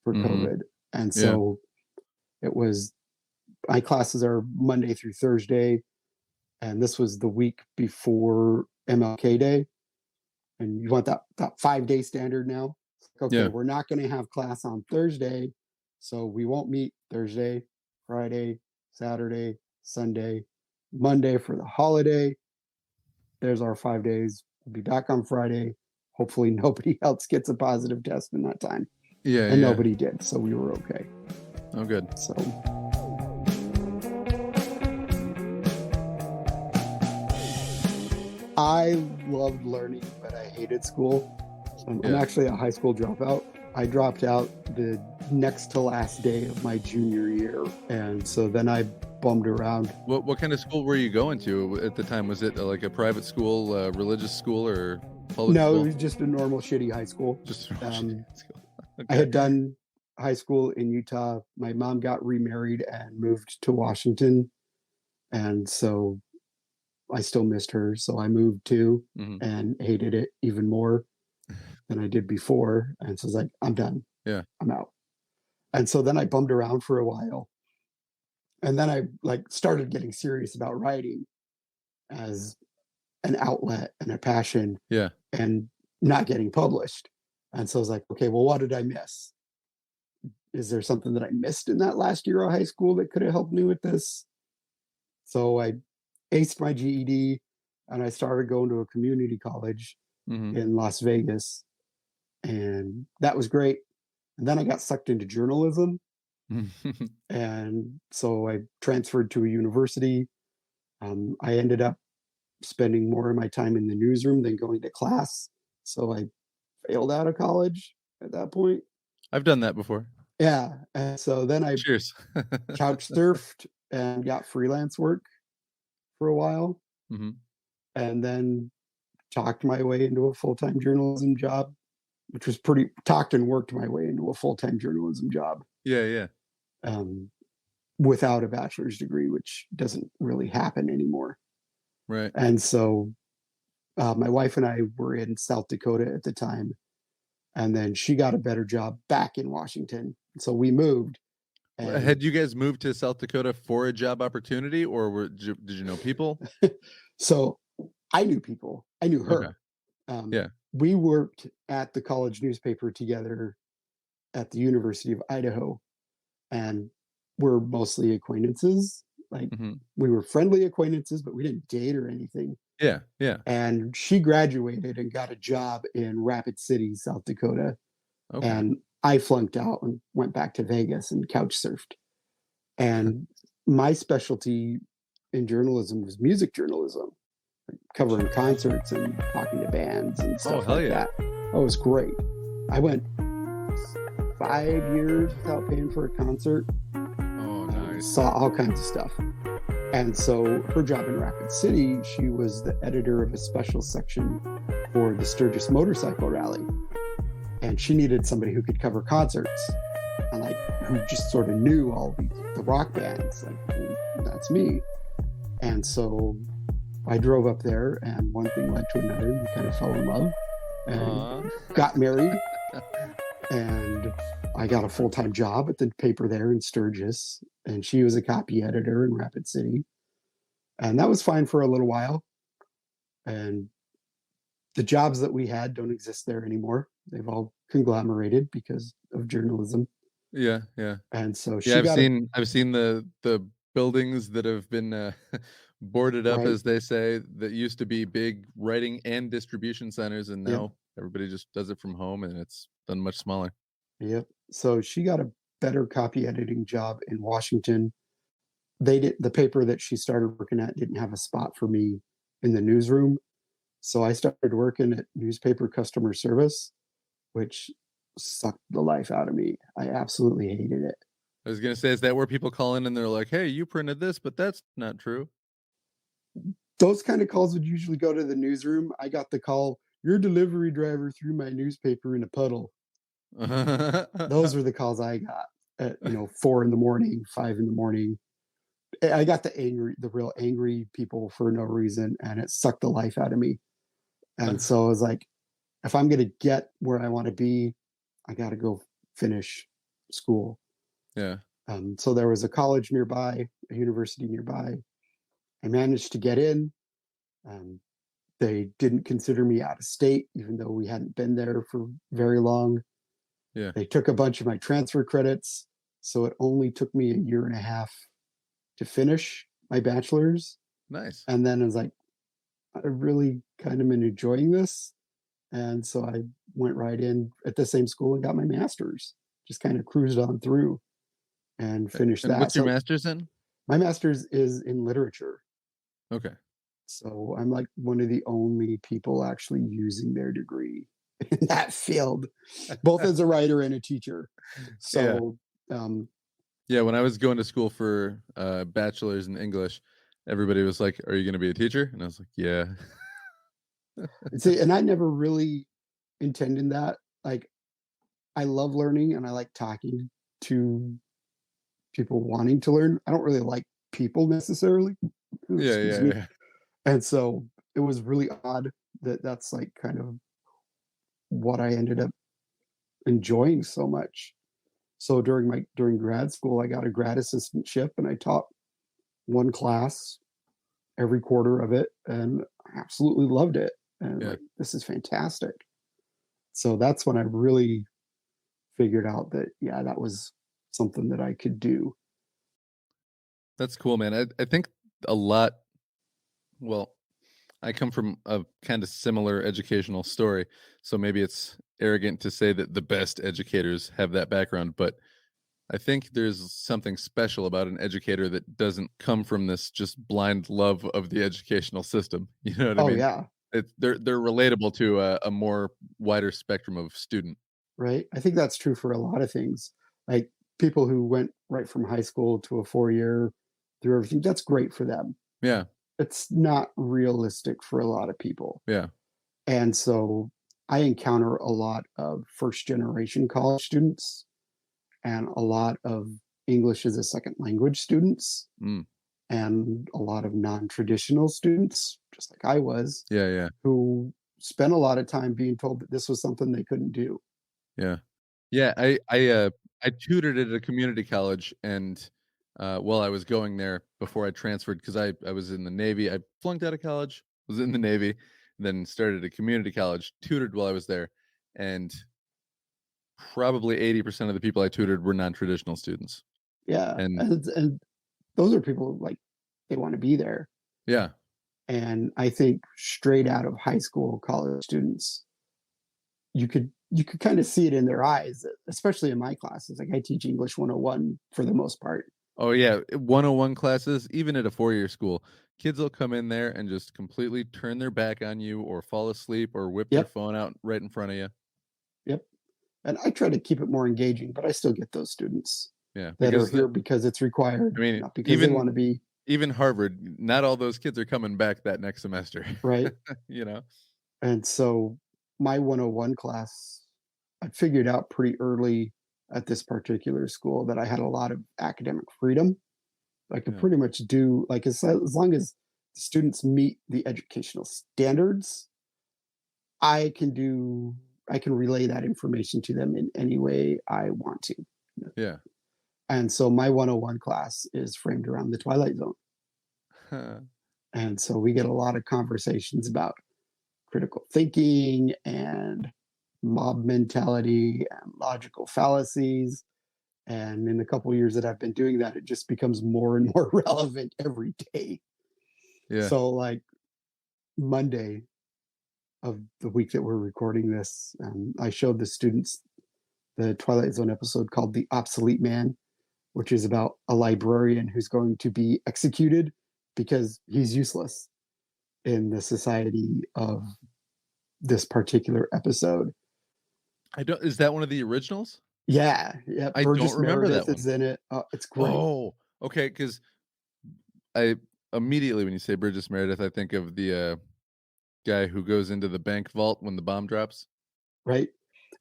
for COVID. And so it was, my classes are Monday through Thursday. And this was the week before MLK Day. And you want that 5-day standard now? Okay, we're not going to have class on Thursday. So we won't meet Thursday, Friday, Saturday, Sunday, Monday for the holiday. There's our 5 days. We'll be back on Friday. Hopefully nobody else gets a positive test in that time. And nobody did. So we were okay. Oh, good. So I loved learning, but I hated school. I'm actually a high school dropout. I dropped out the next to last day of my junior year. And so then I bummed around. What kind of school were you going to at the time? Was it like a private school, religious school, or public No, school? it was just a normal shitty high school. Just okay. I had done high school in Utah. My mom got remarried and moved to Washington. And so I still missed her. So I moved too and hated it even more than I did before. And so I was like, I'm done. Yeah. I'm out. And so then I bummed around for a while. And then I started getting serious about writing as an outlet and a passion. Yeah. And not getting published. And so I was like, okay, well, what did I miss? Is there something that I missed in that last year of high school that could have helped me with this? So I aced my GED and I started going to a community college in Las Vegas. And that was great. And then I got sucked into journalism. And so I transferred to a university. I ended up spending more of my time in the newsroom than going to class. So I failed out of college at that point. I've done that before. Yeah. And so then I Cheers. couch surfed and got freelance work for a while. And then talked my way into a full-time journalism job, which was talked and worked my way into a full-time journalism job. Yeah. Without a bachelor's degree, which doesn't really happen anymore. Right. And so my wife and I were in South Dakota at the time. And then she got a better job back in Washington. So we moved. Had you guys moved to South Dakota for a job opportunity, or did you know people? So I knew people. I knew her. Okay. We worked at the college newspaper together at the University of Idaho. And we're mostly acquaintances. We were friendly acquaintances, but we didn't date or anything. Yeah. And she graduated and got a job in Rapid City, South Dakota. Okay. And I flunked out and went back to Vegas and couch surfed. And my specialty in journalism was music journalism, covering concerts and talking to bands and stuff hell like yeah. that. That was great. I went 5 years without paying for a concert. Oh, nice. Saw all kinds of stuff. And so her job in Rapid City, she was the editor of a special section for the Sturgis Motorcycle Rally. And she needed somebody who could cover concerts and like who just sort of knew all the rock bands. Like, well, that's me. And so I drove up there, and one thing led to another. We kind of fell in love and got married. And I got a full-time job at the paper there in Sturgis, and she was a copy editor in Rapid City. And that was fine for a little while. And the jobs that we had don't exist there anymore. They've all conglomerated because of journalism. Yeah. And so she Yeah, got I've seen the buildings that have been boarded up, Right. as they say, that used to be big writing and distribution centers, and now everybody just does it from home, and it's done much smaller. Yep. So she got a better copy editing job in Washington. The paper that she started working at didn't have a spot for me in the newsroom. So I started working at newspaper customer service, which sucked the life out of me. I absolutely hated it. I was gonna say, is that where people call in and they're like, "Hey, you printed this, but that's not true." Those kind of calls would usually go to the newsroom. I got the call, your delivery driver threw my newspaper in a puddle. Those were the calls I got at 4 a.m, 5 a.m. I got the real angry people for no reason, and it sucked the life out of me. And so I was like, if I'm going to get where I want to be, I got to go finish school. Yeah. So there was a college nearby, a university nearby. I managed to get in. They didn't consider me out of state, even though we hadn't been there for very long. Yeah. They took a bunch of my transfer credits, so it only took me a year and a half to finish my bachelor's. Nice. And then I was like, I really kind of been enjoying this. And so I went right in at the same school and got my master's, just kind of cruised on through and finished And that. what's your master's in? My master's is in literature. Okay. So I'm like one of the only people actually using their degree in that field, both as a writer and a teacher. So, yeah, when I was going to school for bachelor's in English, everybody was like, "Are you going to be a teacher?" And I was like, "Yeah." See, and I never really intended that. Like, I love learning and I like talking to people wanting to learn. I don't really like people necessarily. Yeah. And so it was really odd that that's like kind of what I ended up enjoying so much. So during grad school, I got a grad assistantship and I taught one class every quarter of it, and I absolutely loved it. And like, this is fantastic. So that's when I really figured out that, that was something that I could do. That's cool, man. I think a lot, well, I come from a kind of similar educational story, so maybe it's arrogant to say that the best educators have that background, but I think there's something special about an educator that doesn't come from this just blind love of the educational system. You know what I mean? Yeah. They're relatable to a more wider spectrum of student. Right. I think that's true for a lot of things. Like people who went right from high school to a 4-year through everything, that's great for them. Yeah. It's not realistic for a lot of people. Yeah. And so I encounter a lot of first generation college students and a lot of English as a second language students and a lot of non-traditional students, just like I was, who spent a lot of time being told that this was something they couldn't do. Yeah. I tutored at a community college, and while I was going there before I transferred, because I was in the Navy. I flunked out of college, was in the Navy, then started a community college, tutored while I was there, and probably 80% of the people I tutored were non-traditional students. Yeah. And those are people like they want to be there. Yeah. And I think straight out of high school, college students, you could kind of see it in their eyes, especially in my classes. Like I teach English 101 for the most part. Oh yeah, 101 classes, even at a 4-year school, kids will come in there and just completely turn their back on you or fall asleep or whip their Yep, phone out right in front of you. yep. And I try to keep it more engaging, but I still get those students Yeah, that are because here because it's required, I mean, not because they want to be, even Harvard, not all those kids are coming back that next semester. right? You know? And so my 101 class, I figured out pretty early at this particular school that I had a lot of academic freedom. I could Yeah. pretty much do, like, as long as the students meet the educational standards, I can do, I can relay that information to them in any way I want to. Yeah. And so my 101 class is framed around the Twilight Zone. And so we get a lot of conversations about critical thinking and mob mentality and logical fallacies. And in the couple of years that I've been doing that, it just becomes more and more relevant every day. Yeah. So, like Monday of the week that we're recording this, I showed the students the Twilight Zone episode called The Obsolete Man, which is about a librarian who's going to be executed because he's useless in the society of this particular episode. I don't Is that one of the originals? Yeah, yeah. I don't Burgess remember that Meredith one. is in it. It's great. Oh, okay, because I immediately when you say Burgess Meredith, I think of the, guy who goes into the bank vault when the bomb drops. Right.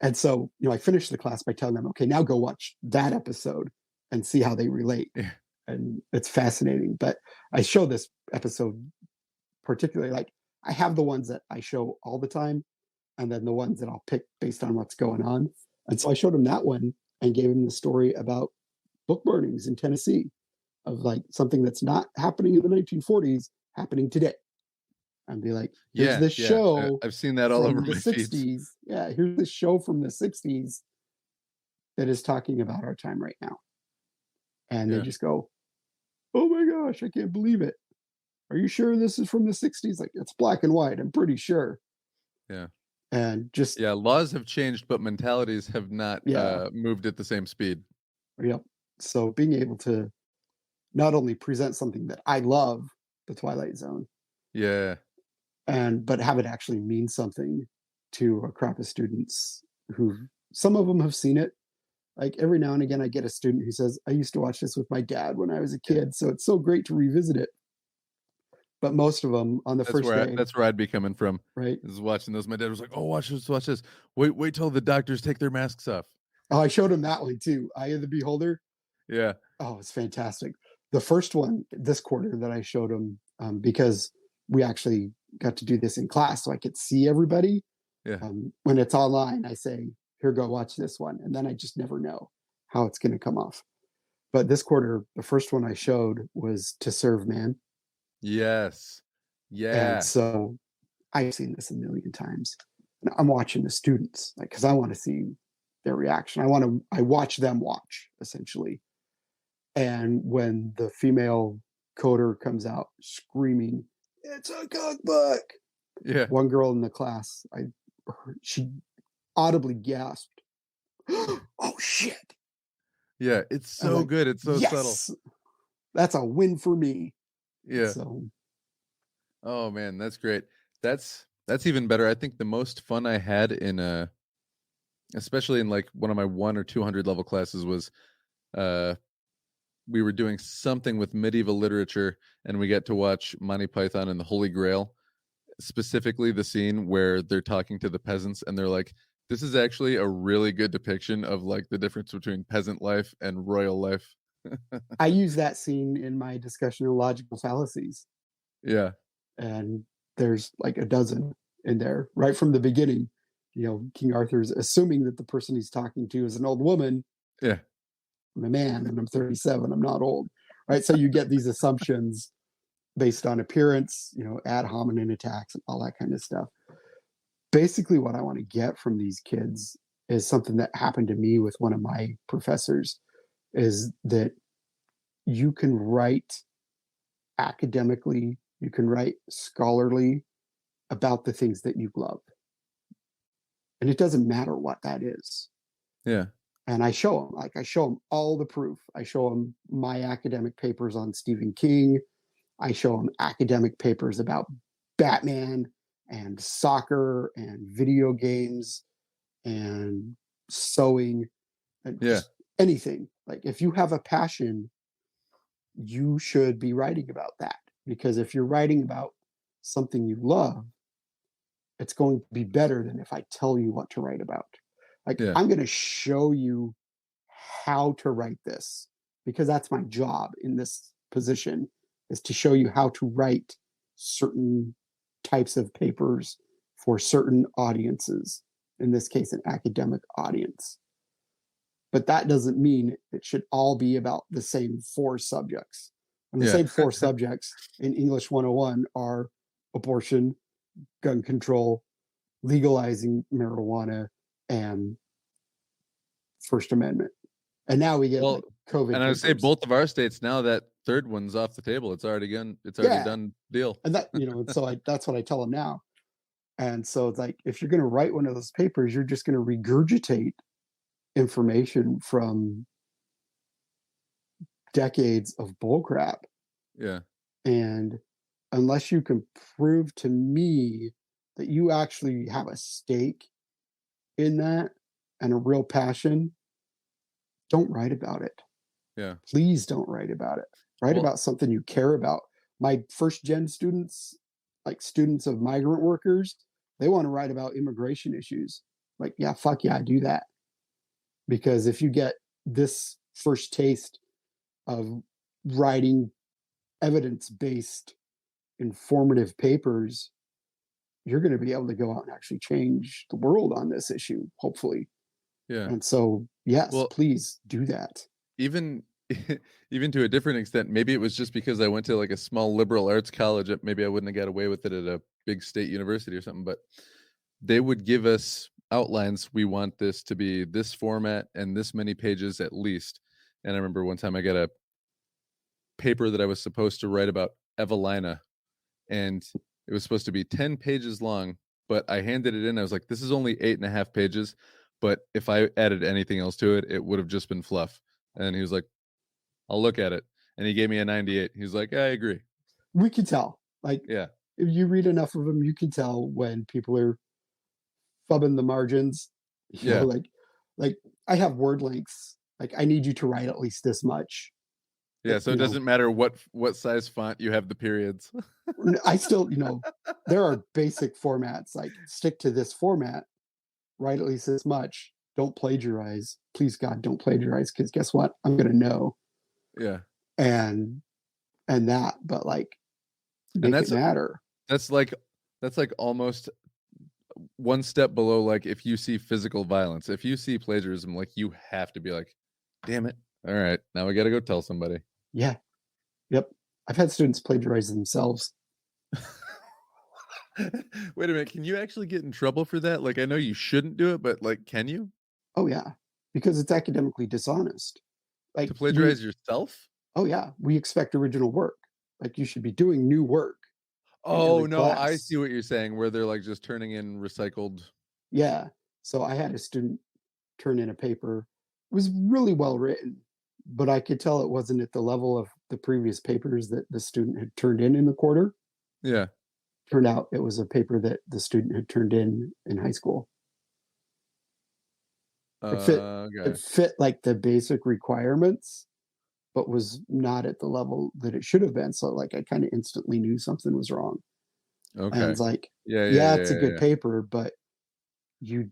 And so, I finished the class by telling them, okay, now go watch that episode and see how they relate. Yeah. And it's fascinating. But I show this episode particularly, like, I have the ones that I show all the time, and then the ones that I'll pick based on what's going on. And so I showed him that one and gave him the story about book burnings in Tennessee, of like something that's not happening in the 1940s happening today. And be like, here's Yeah, this yeah, show I've seen that all over from the my feeds. 60s. Yeah, here's this show from the 60s that is talking about our time right now. And they Yeah. just go, oh my gosh, I can't believe it. Are you sure this is from the 60s? Like, it's black and white, I'm pretty sure. Yeah. And just, Yeah, laws have changed, but mentalities have not, yeah, moved at the same speed. yep. So being able to not only present something that I love, the Twilight Zone, Yeah. but have it actually mean something to a crop of students who, some of them have seen it. Like every now and again, I get a student who says, I used to watch this with my dad when I was a Yeah. kid. So it's so great to revisit it. But most of them on the That's first where day, that's where I'd be coming from, right? is watching those. My dad was like, "Oh, watch this, watch this. Wait till the doctors take their masks off." Oh, I showed him that one too. Eye of the Beholder. Yeah. Oh, it's fantastic. The first one this quarter that I showed him, because we actually got to do this in class, so I could see everybody. Yeah. When it's online, I say, "Here, go watch this one," and then I just never know how it's going to come off. But this quarter, the first one I showed was "To Serve Man," Yes. and Yeah. so I've seen this a million times. And I'm watching the students, like, because I want to see their reaction. I watch them watch, essentially. And when the female coder comes out screaming, "It's a cookbook!" Yeah. One girl in the class, she audibly gasped, "Oh shit!" Yeah. It's I'm so like, good. It's so subtle. yes, that's a win for me. Yeah. So Oh man, that's great. That's even better. I think the most fun I had in especially in like one of my 1 or 200 level classes was uh we were doing something with medieval literature and we get to watch Monty Python and the Holy Grail, specifically the scene where they're talking to the peasants and they're like, this is actually a really good depiction of like the difference between peasant life and royal life. I use that scene in my discussion of logical fallacies, Yeah. and there's like a dozen in there right from the beginning. King Arthur's assuming that the person he's talking to is an old woman. Yeah. I'm a man and I'm 37. I'm not old, right? So you get these assumptions based on appearance, ad hominem attacks and all that kind of stuff. Basically, what I want to get from these kids is something that happened to me with one of my professors, is that you can write academically, you can write scholarly about the things that you love. And it doesn't matter what that is. Yeah. And I show them all the proof. I show them my academic papers on Stephen King. I show them academic papers about Batman and soccer and video games and sewing and Yeah. just anything. Like, if you have a passion, you should be writing about that, because if you're writing about something you love, it's going to be better than if I tell you what to write about. Like, Yeah. I'm going to show you how to write this, because that's my job in this position, is to show you how to write certain types of papers for certain audiences, in this case an academic audience. But that doesn't mean it should all be about the same 4 subjects. And the Yeah. same 4 subjects in English 101 are abortion, gun control, legalizing marijuana, and First Amendment. And now we get Well, like COVID and I would say papers. both of our states, now that third one's off the table. It's already Yeah. done deal. And that, and so that's what I tell them now. And so it's like, if you're going to write one of those papers, you're just going to regurgitate information from decades of bullcrap. Yeah. And unless you can prove to me that you actually have a stake in that and a real passion, don't write about it. Yeah. Please don't write about it. Write about something you care about. My first gen students, like students of migrant workers, they want to write about immigration issues. Like, yeah, fuck yeah, do that. Because if you get this first taste of writing evidence-based, informative papers, you're going to be able to go out and actually change the world on this issue, hopefully. Yeah. And so, yes, please do that. Even to a different extent, maybe it was just because I went to like a small liberal arts college. Maybe I wouldn't have got away with it at a big state university or something, but they would give us outlines. We want this to be this format and this many pages at least. And I remember one time I got a paper that I was supposed to write about Evelina, and it was supposed to be 10 pages long, but I handed it in. I was like, this is only 8.5 pages, but if I added anything else to it, it would have just been fluff. And he was like, I'll look at it. And he gave me a 98. He was like, I agree. We can tell. Like, yeah, if you read enough of them, you can tell when people are fubbing the margins. You know, like I have word lengths. Like, I need you to write at least this much. Yeah, so it doesn't matter what size font you have the periods. I still, there are basic formats. Like, stick to this format, write at least this much. Don't plagiarize. Please, God, don't plagiarize, because guess what? I'm going to know. Yeah. And that, but like, make it matter. That's like almost one step below, like, if you see physical violence, if you see plagiarism, like, you have to be like, damn it. All right, now we got to go tell somebody. Yeah. Yep. I've had students plagiarize themselves. Wait a minute. Can you actually get in trouble for that? Like, I know you shouldn't do it, but like, can you? Oh yeah. Because it's academically dishonest. Like, to plagiarize yourself? Oh yeah. We expect original work. Like, you should be doing new work. Oh no, I see what you're saying, where they're like just turning in recycled. Yeah. So I had a student turn in a paper. It was really well written, but I could tell it wasn't at the level of the previous papers that the student had turned in the quarter. Yeah. Turned out it was a paper that the student had turned in high school. It fit like the basic requirements, but was not at the level that it should have been. So like, I kind of instantly knew something was wrong. Okay. And it's like, it's a good paper, but you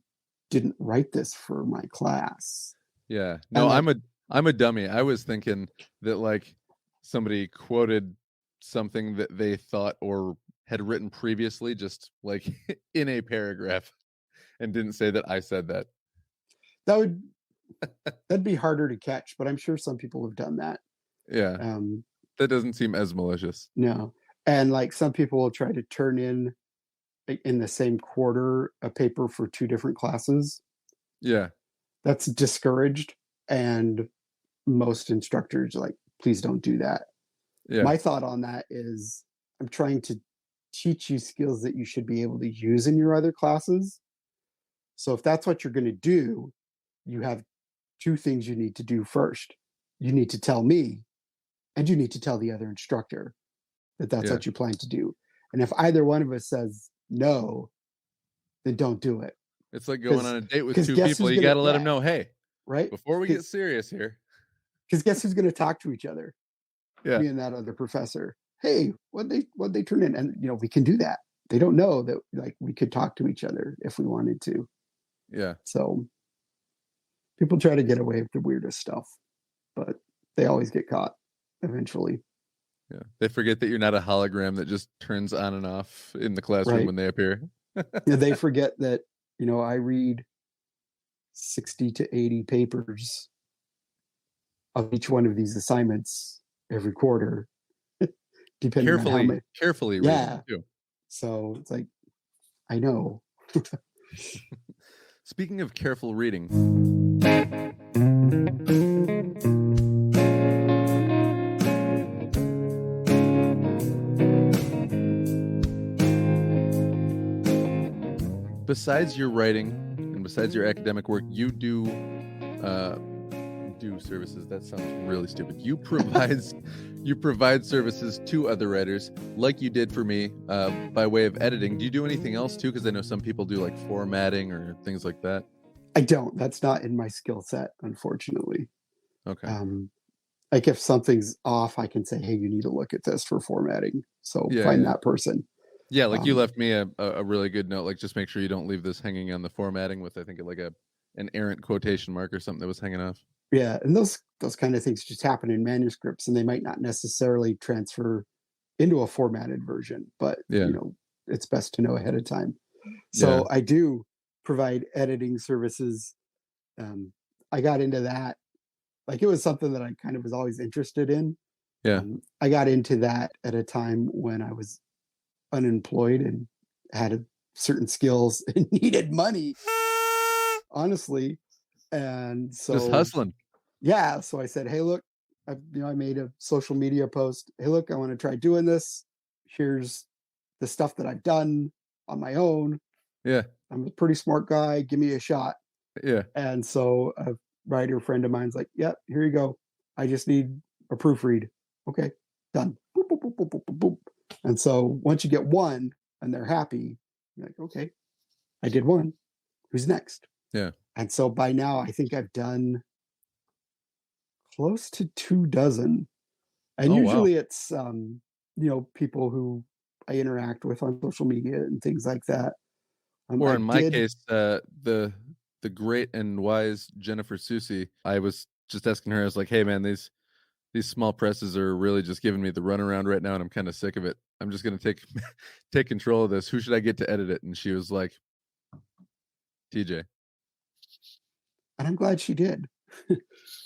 didn't write this for my class. Yeah. No, I'm a dummy. I was thinking that like somebody quoted something that they thought or had written previously, just like in a paragraph, and didn't say that I said that. That'd be harder to catch, but I'm sure some people have done that. Yeah. That doesn't seem as malicious. No. And like, some people will try to turn in the same quarter a paper for 2 different classes. Yeah. That's discouraged. And most instructors are like, please don't do that. Yeah. My thought on that is, I'm trying to teach you skills that you should be able to use in your other classes. So if that's what you're going to do, you have two things you need to do first. You need to tell me, and you need to tell the other instructor that that's Yeah. what you plan to do. And if either one of us says no, then don't do it. It's like going on a date with 'cause two guess people. who's You got to gonna- let them yeah, know, hey, right? before we get serious here. Because guess who's going to talk to each other? Yeah. Me and that other professor. Hey, what they turn in? And we can do that. They don't know that like we could talk to each other if we wanted to. Yeah. So people try to get away with the weirdest stuff, but they always get caught eventually. Yeah. They forget that you're not a hologram that just turns on and off in the classroom Right. when they appear. Yeah, they forget that, I read 60 to 80 papers of each one of these assignments every quarter, depending on how many. Carefully Yeah. reading too. So it's like, I know. Speaking of careful reading, besides your writing and besides your academic work, you do services. That sounds really stupid. You provide services to other writers, like you did for me, by way of editing. Do you do anything else too? Because I know some people do like formatting or things like that. I don't. That's not in my skill set, unfortunately. Okay. Like if something's off, I can say, hey, you need to look at this for formatting. So Yeah, find yeah. that person. Yeah, like you left me a really good note. Like just make sure you don't leave this hanging on the formatting with, I think, like an errant quotation mark or something that was hanging off. Yeah, and those kind of things just happen in manuscripts, and they might not necessarily transfer into a formatted version, but Yeah. it's best to know ahead of time. So I do provide editing services. I got into that, like it was something that I kind of was always interested in. Yeah. I got into that at a time when I was unemployed and had certain skills and needed money, honestly. And so Just hustling. Yeah. So I said, hey, look, I made a social media post. Hey, look, I want to try doing this. Here's the stuff that I've done on my own. Yeah. I'm a pretty smart guy. Give me a shot. Yeah. And so a writer friend of mine's like, yeah, here you go. I just need a proofread. Okay, done. Boop, boop, boop, boop, boop, boop, boop. And so once you get one and they're happy, you're like, okay, I did one. Who's next? Yeah. And so by now, I think I've done close to 24. And usually it's, people who I interact with on social media and things like that. Or in my case, the great and wise Jennifer Susie, I was just asking her, I was like, hey man, these small presses are really just giving me the runaround right now, and I'm kind of sick of it. I'm just going to take control of this. Who should I get to edit it? And she was like, TJ. And I'm glad she did.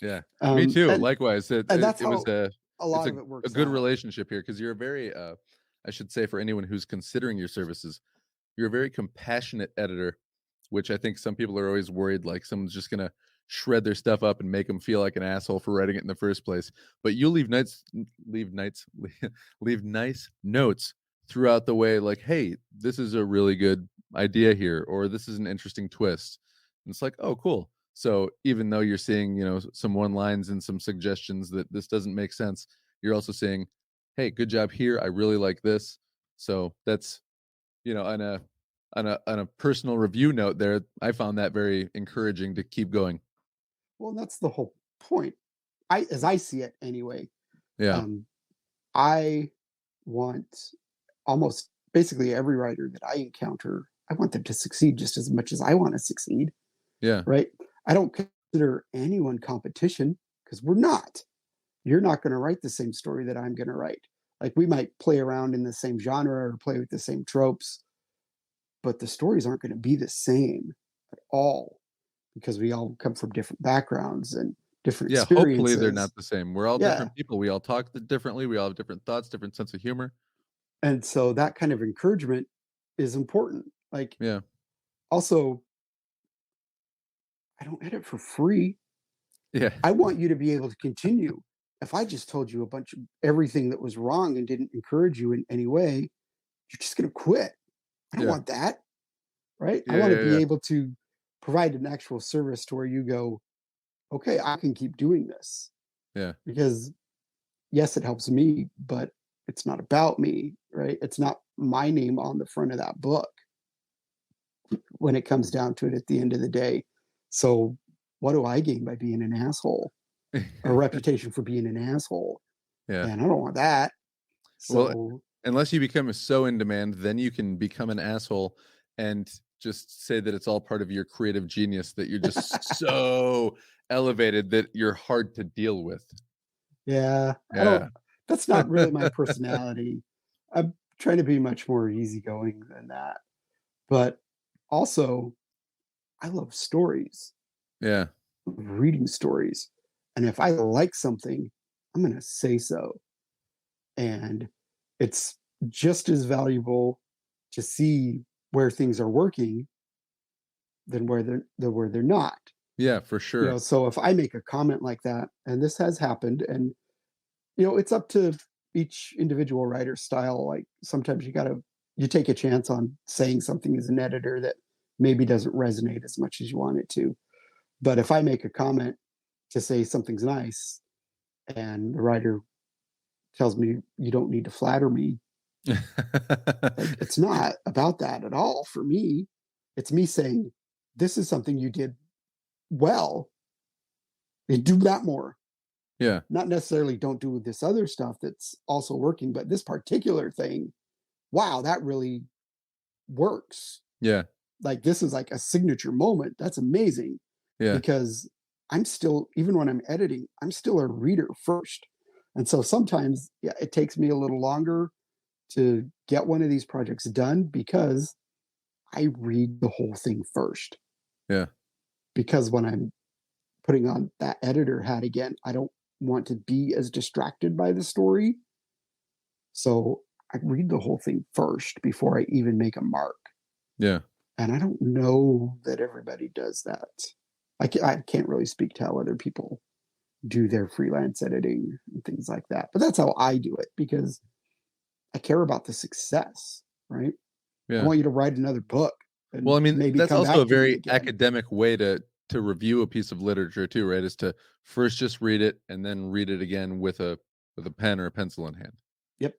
Yeah, me too. Likewise, it that's was a lot of it works a good out. relationship here, because you're a very, I should say, for anyone who's considering your services, you're a very compassionate editor, which I think some people are always worried like someone's just gonna shred their stuff up and make them feel like an asshole for writing it in the first place. But you leave nice notes throughout the way, like, hey, this is a really good idea here, or this is an interesting twist. And it's like, oh, cool. So even though you're seeing, some one lines and some suggestions that this doesn't make sense, you're also saying, hey, good job here. I really like this. So that's, on a personal review note there, I found that very encouraging to keep going. Well, that's the whole point. As I see it anyway. Yeah. I want almost basically every writer that I encounter, I want them to succeed just as much as I want to succeed. Yeah. Right. I don't consider anyone competition, because we're not. You're not going to write the same story that I'm going to write. Like we might play around in the same genre or play with the same tropes, but the stories aren't going to be the same at all, because we all come from different backgrounds and different experiences. Hopefully they're not the same. We're all Yeah. different people. We all talk differently. We all have different thoughts, different sense of humor. And so that kind of encouragement is important. Like, Yeah. Also, I don't edit for free. Yeah. I want you to be able to continue. If I just told you a bunch of everything that was wrong and didn't encourage you in any way, you're just going to quit. I don't want that. Right. I want to be able to provide an actual service to where you go, okay, I can keep doing this Yeah. because yes, it helps me, but it's not about me, right? It's not my name on the front of that book when it comes down to it at the end of the day. So what do I gain by being an asshole? A reputation for being an asshole. Yeah. And I don't want that. Well, So unless you become so in demand, then you can become an asshole and just say that it's all part of your creative genius, that you're just so elevated that you're hard to deal with. yeah, I Yeah. don't that's not really my personality. I'm trying to be much more easygoing than that. But also, I love stories, Yeah. reading stories. And if I like something, I'm going to say so. And it's just as valuable to see where things are working than where they're not. Yeah, for sure. So if I make a comment like that, and this has happened, and it's up to each individual writer's style. Like sometimes you take a chance on saying something as an editor that maybe doesn't resonate as much as you want it to. But if I make a comment to say something's nice and the writer tells me you don't need to flatter me, like it's not about that at all for me. It's me saying this is something you did well. And do that more. Yeah. Not necessarily don't do this other stuff that's also working, but this particular thing, wow, that really works. Yeah. Like this is like a signature moment. That's amazing Yeah. because I'm still, even when I'm editing, I'm still a reader first. And so sometimes, yeah, it takes me a little longer to get one of these projects done because I read the whole thing first. Yeah. Because when I'm putting on that editor hat again, I don't want to be as distracted by the story. So I read the whole thing first before I even make a mark. Yeah. And I don't know that everybody does that. I can't really speak to how other people do their freelance editing and things like that. But that's how I do it because I care about the success, right? I Yeah. want you to write another book Well, and I mean, maybe that's come also a back to me very again. academic way to review a piece of literature too, right? Is to first just read it and then read it again with a pen or a pencil in hand. Yep.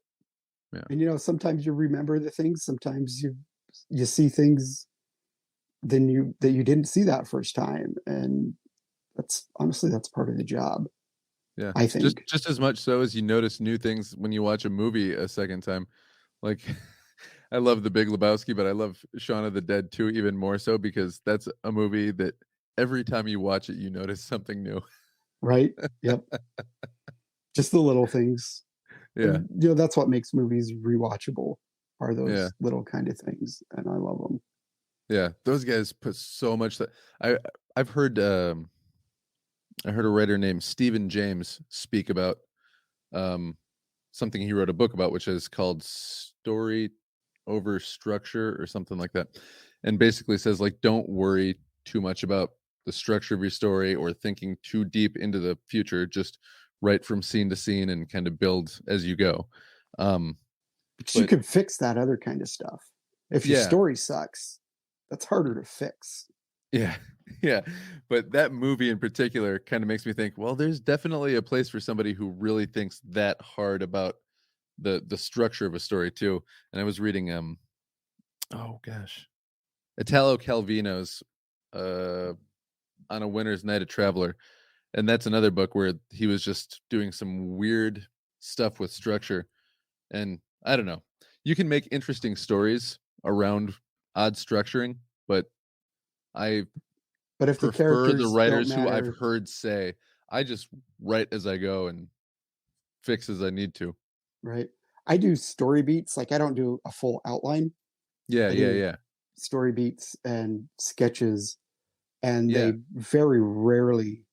Yeah. And sometimes you remember the things, sometimes you see things that you didn't see that first time. And that's honestly that's part of the job, Yeah. I Just think. just as much so as you notice new things when you watch a movie a second time. Like I love The Big Lebowski, but I love Shaun of the Dead too, even more so because that's a movie that every time you watch it, you notice something new. Right? Yep. Just the little things. Yeah. And that's what makes movies rewatchable are Yeah. those little kind of things. And I love them. Yeah. Those guys put so much that I I've heard I heard a writer named Stephen James speak about um something he wrote a book about, which is called Story Over Structure or something like that. And basically says like don't worry too much about the structure of your story or thinking too deep into the future. Just write from scene to scene and kind of build as you go. Um, Because you but can fix that other kind of stuff. If your yeah, story sucks, that's harder to fix. yeah, yeah. But that movie in particular kind of makes me think, well, there's definitely a place for somebody who really thinks that hard about the structure of a story too. And I was reading oh gosh, Italo Calvino's On a Winter's Night, a Traveler. And that's another book where he was just doing some weird stuff with structure. And I don't know. You can make interesting stories around odd structuring, but I But if the prefer the characters don't writers who I've matter, heard say, I just write as I go and fix as I need to. right? I do story beats. Like I don't do a full outline. Yeah, I yeah, do yeah. story beats and sketches, and Yeah. they very rarely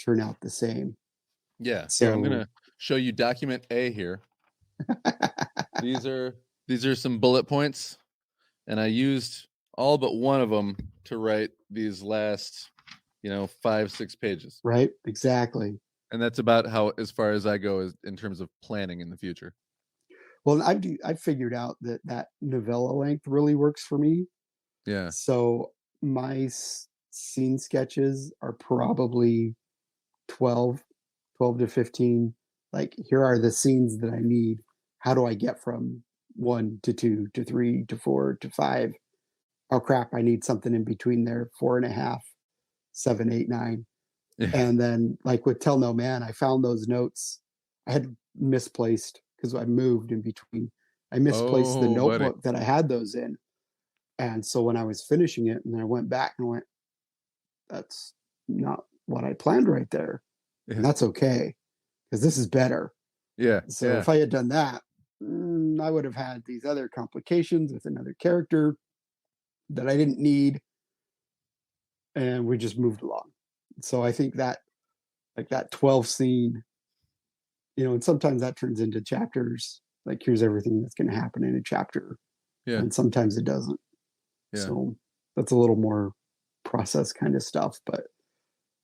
turn out the same. Yeah. Here, I'm So gonna show you document A here. These are some bullet points, and I used all but one of them to write these last, 5, 6 pages. right, exactly. And that's about how as far as I go is in terms of planning in the future. Well, I've figured out that novella length really works for me. Yeah. So my scene sketches are probably 12 to 15. Like, here are the scenes that I need. How do I get from 1 to 2 to 3 to 4 to 5? Oh crap, I need something in between there. 4.5, 7, 8, 9. Yeah. And then, like with Tell No Man, I found those notes I had misplaced because I moved in between. I misplaced the notebook that I had those in. And so when I was finishing it, and I went back and went, that's not what I planned right there. Yeah. And that's okay, because this is better. Yeah. So if I had done that, I would have had these other complications with another character that I didn't need. And we just moved along. So I think that, like that 12 scene, and sometimes that turns into chapters. Like, here's everything that's going to happen in a chapter. Yeah. And sometimes it doesn't. Yeah. So that's a little more process kind of stuff. But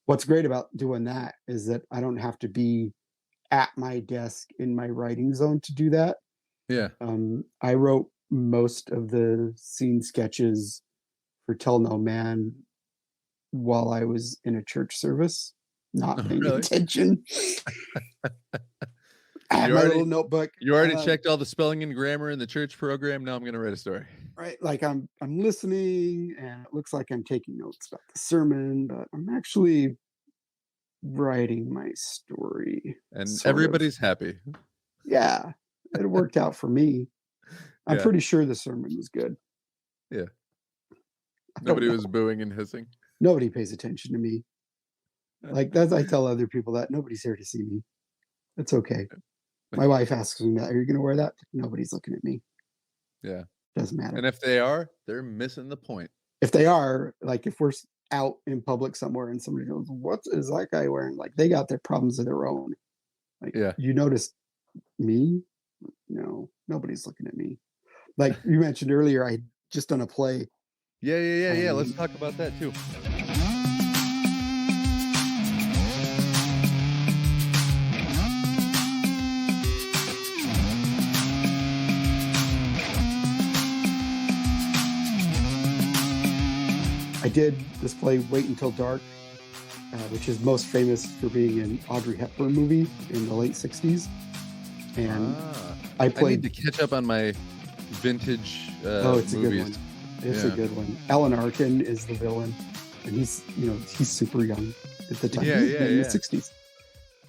what's great about doing that is that I don't have to be at my desk in my writing zone to do that. Yeah. I wrote most of the scene sketches for Tell No Man while I was in a church service, not paying attention. I had my little notebook. You already checked all the spelling and grammar in the church program. Now I'm going to write a story. Right. Like I'm listening, and it looks like I'm taking notes about the sermon, but I'm actually writing my story. And everybody's happy. Yeah. It worked out for me. I'm pretty sure the sermon was good. Yeah. Nobody was booing and hissing. Nobody pays attention to me. Like, that's, I tell other people that nobody's here to see me. It's okay. My wife asks me that, are you going to wear that? Nobody's looking at me. Yeah. Doesn't matter. And if they are, they're missing the point. If they are, like, if we're out in public somewhere and somebody goes, what is that guy wearing? Like, they got their problems of their own. Like, you noticed me? No, nobody's looking at me. Like you mentioned earlier, I just done a play. Yeah. Let's talk about that too. I did this play, Wait Until Dark, which is most famous for being an Audrey Hepburn movie in the late 60s. And I it's movies. A good one. It's a good one. Alan Arkin is the villain, and he's super young at the time. In the 60s.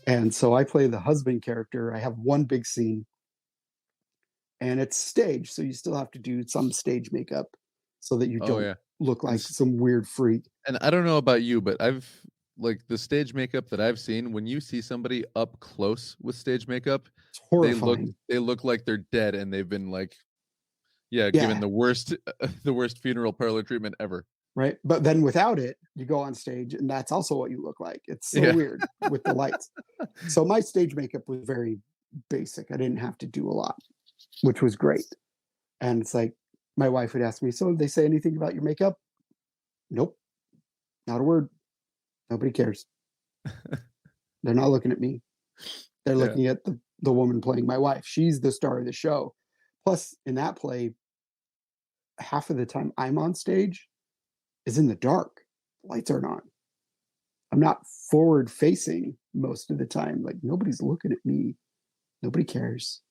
And so I play the husband character. I have one big scene, and it's staged, so you still have to do some stage makeup so that you don't look like some weird freak. And I don't know about you, but like the stage makeup that I've seen, when you see somebody up close with stage makeup, it's horrifying. They look like they're dead, and they've been like, given the worst funeral parlor treatment ever. Right. But then without it, you go on stage, and that's also what you look like. It's so weird with the lights. So my stage makeup was very basic. I didn't have to do a lot, which was great. And it's like, my wife would ask me, so did they say anything about your makeup? Nope. Not a word. Nobody cares. They're not looking at me. They're looking at the woman playing my wife. She's the star of the show. Plus, in that play, half of the time I'm on stage is in the dark. Lights aren't on. I'm not forward facing most of the time. Like, nobody's looking at me. Nobody cares.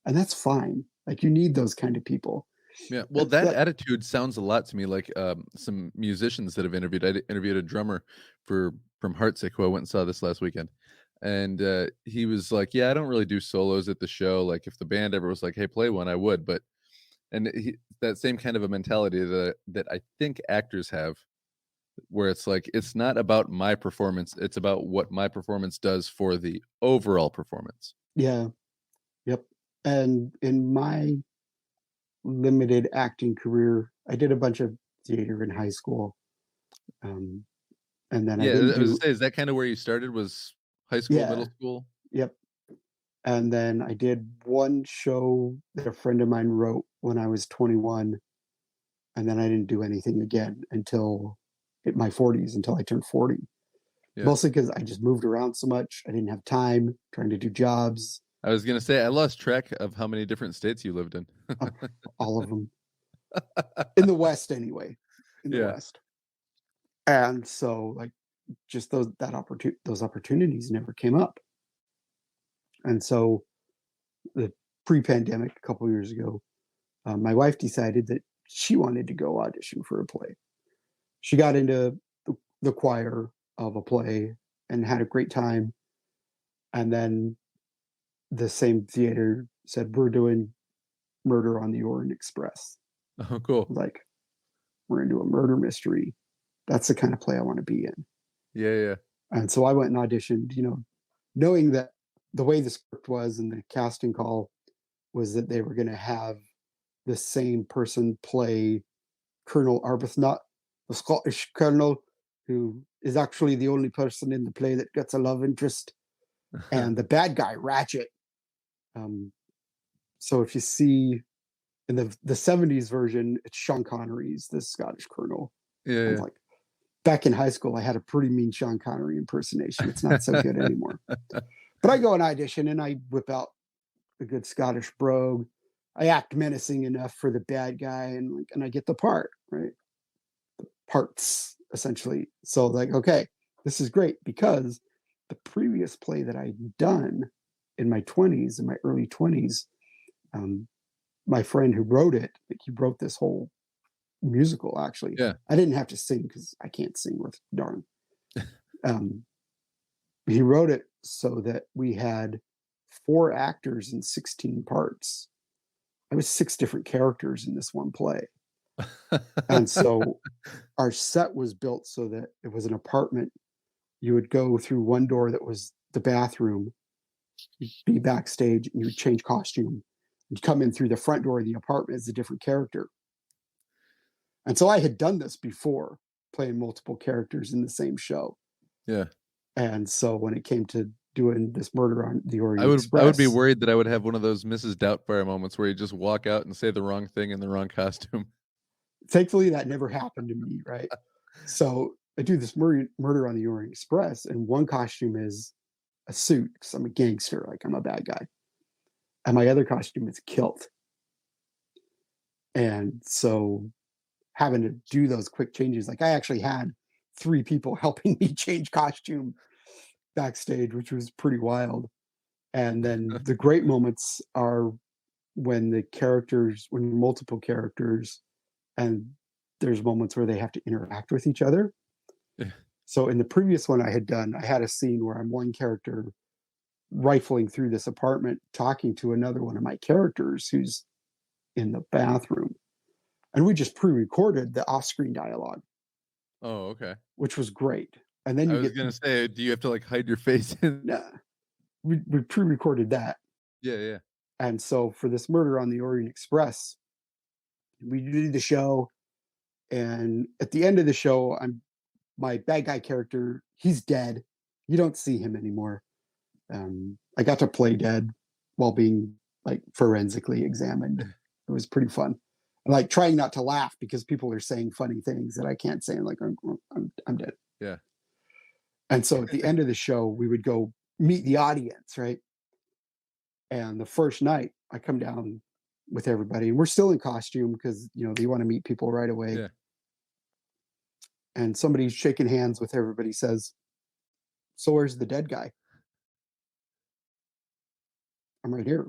And that's fine. Like, you need those kind of people. Yeah, well, that attitude sounds a lot to me like some musicians that I've interviewed. I interviewed a drummer from Heartsick who I went and saw this last weekend, and he was like, "Yeah, I don't really do solos at the show. Like, if the band ever was like, hey, play one, I would." But that same kind of a mentality that I think actors have, where it's like, it's not about my performance; it's about what my performance does for the overall performance. Yeah, yep. And in my limited acting career, I did a bunch of theater in high school, and then I was gonna say, is that kind of where you started? Was high school, middle school? Yep. And then I did one show that a friend of mine wrote when I was 21, and then I didn't do anything again until in my 40s, until I turned 40. Mostly because I just moved around so much. I didn't have time trying to do jobs. I was going to say, I lost track of how many different states you lived in. All of them. In the West, anyway. In the West. And so, like, just those opportunities never came up. And so the pre-pandemic, a couple of years ago, my wife decided that she wanted to go audition for a play. She got into the choir of a play and had a great time. And then the same theater said, we're doing Murder on the Orient Express. Oh, cool. Like, we're into a murder mystery. That's the kind of play I want to be in. Yeah. And so I went and auditioned, knowing that the way the script was and the casting call was that they were going to have the same person play Colonel Arbuthnot, the Scottish colonel, who is actually the only person in the play that gets a love interest, and the bad guy, Ratchet. So if you see in the 70s version, it's Sean Connery's the Scottish colonel. Yeah. Like, back in high school, I had a pretty mean Sean Connery impersonation. It's not so good anymore. But I go and audition and I whip out a good Scottish brogue. I act menacing enough for the bad guy and I get the part, right? The parts, essentially. So like, okay, this is great because the previous play that I'd done in my early 20s, my friend who wrote it, he wrote this whole musical, actually. Yeah. I didn't have to sing because I can't sing worth darn. He wrote it so that we had 4 actors in 16 parts. I was 6 different characters in this one play. And so our set was built so that it was an apartment. You would go through one door that was the bathroom, you'd be backstage, and you would change costume. You'd come in through the front door of the apartment as a different character. And so I had done this before, playing multiple characters in the same show. Yeah. And so when it came to doing this Murder on the Orient Express, I would be worried that I would have one of those Mrs. Doubtfire moments where you just walk out and say the wrong thing in the wrong costume. Thankfully, that never happened to me, right? So I do this Murder on the Orient Express, and one costume is a suit because I'm a gangster, like I'm a bad guy. And my other costume is kilt. And so having to do those quick changes, like I actually had 3 people helping me change costume backstage, which was pretty wild. And then the great moments are when multiple characters, and there's moments where they have to interact with each other. Yeah. So in the previous one I had a scene where I'm one character rifling through this apartment, talking to another one of my characters who's in the bathroom. And we just pre-recorded the off-screen dialogue. Oh, okay. Which was great. And then I was going to say, do you have to like hide your face? Nah, we pre-recorded that. Yeah. And so for this Murder on the Orient Express, we did the show. And at the end of the show, my bad guy character, he's dead. You don't see him anymore. I got to play dead while being like forensically examined. It was pretty fun. And like trying not to laugh because people are saying funny things that I can't say. I'm like, I'm dead. Yeah. And so at the end of the show, we would go meet the audience, right? And the first night I come down with everybody and we're still in costume because, they want to meet people right away. Yeah. And somebody's shaking hands with everybody, says, so where's the dead guy? I'm right here.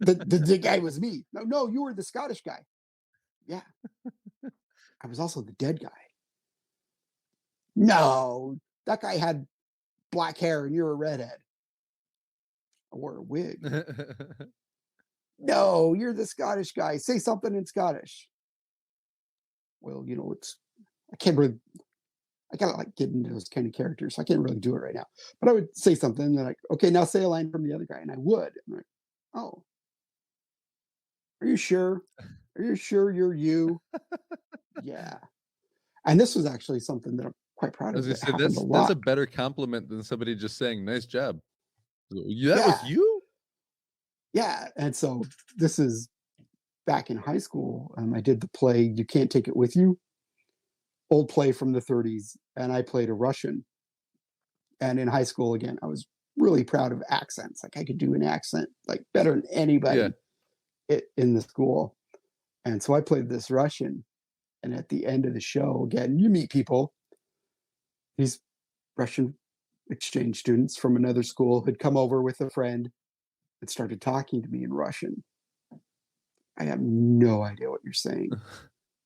the guy was me. No, you were the Scottish guy. Yeah. I was also the dead guy. No, that guy had black hair and you're a redhead. I wore a wig. No, you're the Scottish guy. Say something in Scottish. Well, I gotta like get into those kind of characters. So I can't really do it right now. But I would say something and they're like, okay, now say a line from the other guy. And I would. I'm like, oh, are you sure? Are you sure you're you? Yeah. And this was actually something that I'm quite proud of. That's a better compliment than somebody just saying, nice job. That was you? Yeah. And so this is back in high school. I did the play, You Can't Take It With You. Old play from the 30s. And I played a Russian. And in high school, again, I was really proud of accents. Like I could do an accent like better than anybody in the school. And so I played this Russian. And at the end of the show, again, you meet people. These Russian exchange students from another school had come over with a friend and started talking to me in Russian. I have no idea what you're saying.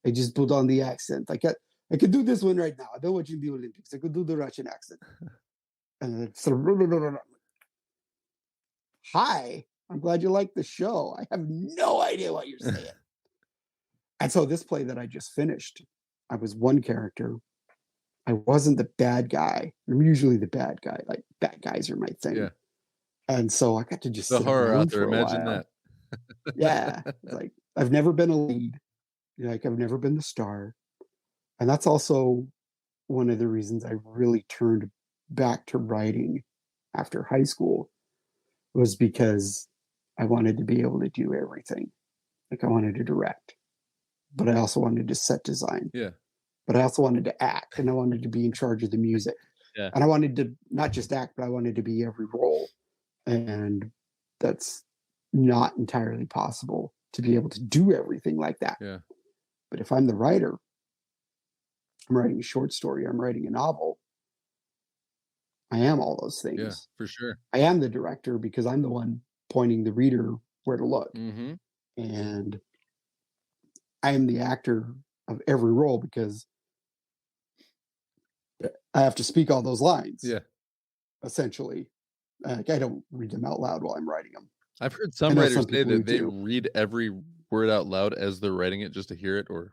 I just put on the accent. I could do this one right now. I don't watch the Olympics. I could do the Russian accent. And it's hi, I'm glad you like the show. I have no idea what you're saying. And so this play that I just finished, I was one character. I wasn't the bad guy. I'm usually the bad guy. Like bad guys are my thing. Yeah. And so I got to just The sit horror around out there. for a Imagine while. that. Yeah. Like I've never been a lead. Like I've never been the star. And that's also one of the reasons I really turned back to writing after high school, was because I wanted to be able to do everything. Like I wanted to direct, but I also wanted to set design. Yeah. But I also wanted to act, and I wanted to be in charge of the music. Yeah. And I wanted to not just act, but I wanted to be every role. And that's not entirely possible to be able to do everything like that. Yeah. But if I'm the writer, I'm writing a short story, I'm writing a novel, I am all those things. Yeah, for sure. I am the director because I'm the one pointing the reader where to look. Mm-hmm. And I am the actor of every role because I have to speak all those lines. Yeah. Essentially. Like I don't read them out loud while I'm writing them. I've heard some writers say that they read every word out loud as they're writing it just to hear it, or,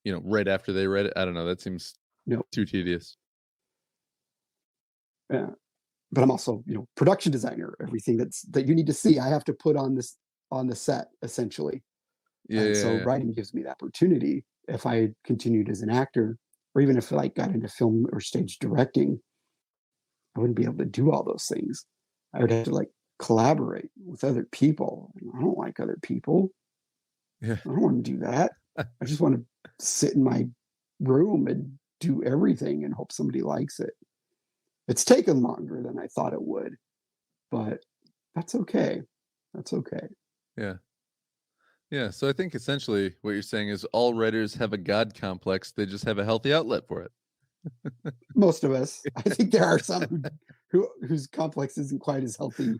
right after they read it. I don't know. That seems too tedious. Yeah. But I'm also, production designer. Everything that you need to see, I have to put on the set, essentially. Yeah. And so writing gives me the opportunity. If I continued as an actor, or even if I got into film or stage directing, I wouldn't be able to do all those things. I would have to collaborate with other people. I don't like other people. Yeah. I don't want to do that. I just want to sit in my room and do everything and hope somebody likes it. It's taken longer than I thought it would, but that's okay. That's okay. Yeah. Yeah. So I think essentially what you're saying is all writers have a God complex. They just have a healthy outlet for it. Most of us. I think there are some whose complex isn't quite as healthy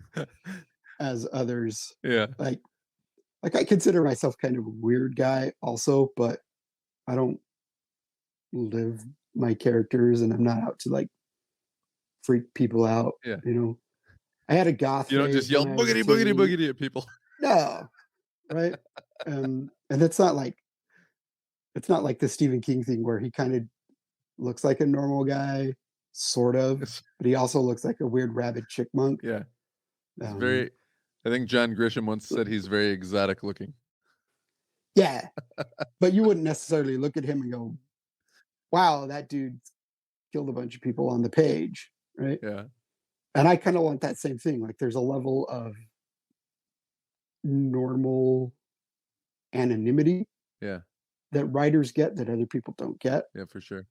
as others. Yeah. Like I consider myself kind of a weird guy also, but I don't live my characters and I'm not out to freak people out. Yeah. I had a goth. You don't just yell boogity boogity boogity at people. No. Right. And it's not like the Stephen King thing where he kind of looks like a normal guy, sort of, but he also looks like a weird rabid chipmunk. Yeah. It's I think John Grisham once said he's very exotic looking. Yeah. But you wouldn't necessarily look at him and go, wow, that dude killed a bunch of people on the page. Right. Yeah. And I kind of want that same thing. There's a level of normal anonymity. Yeah. That writers get that other people don't get. Yeah, for sure.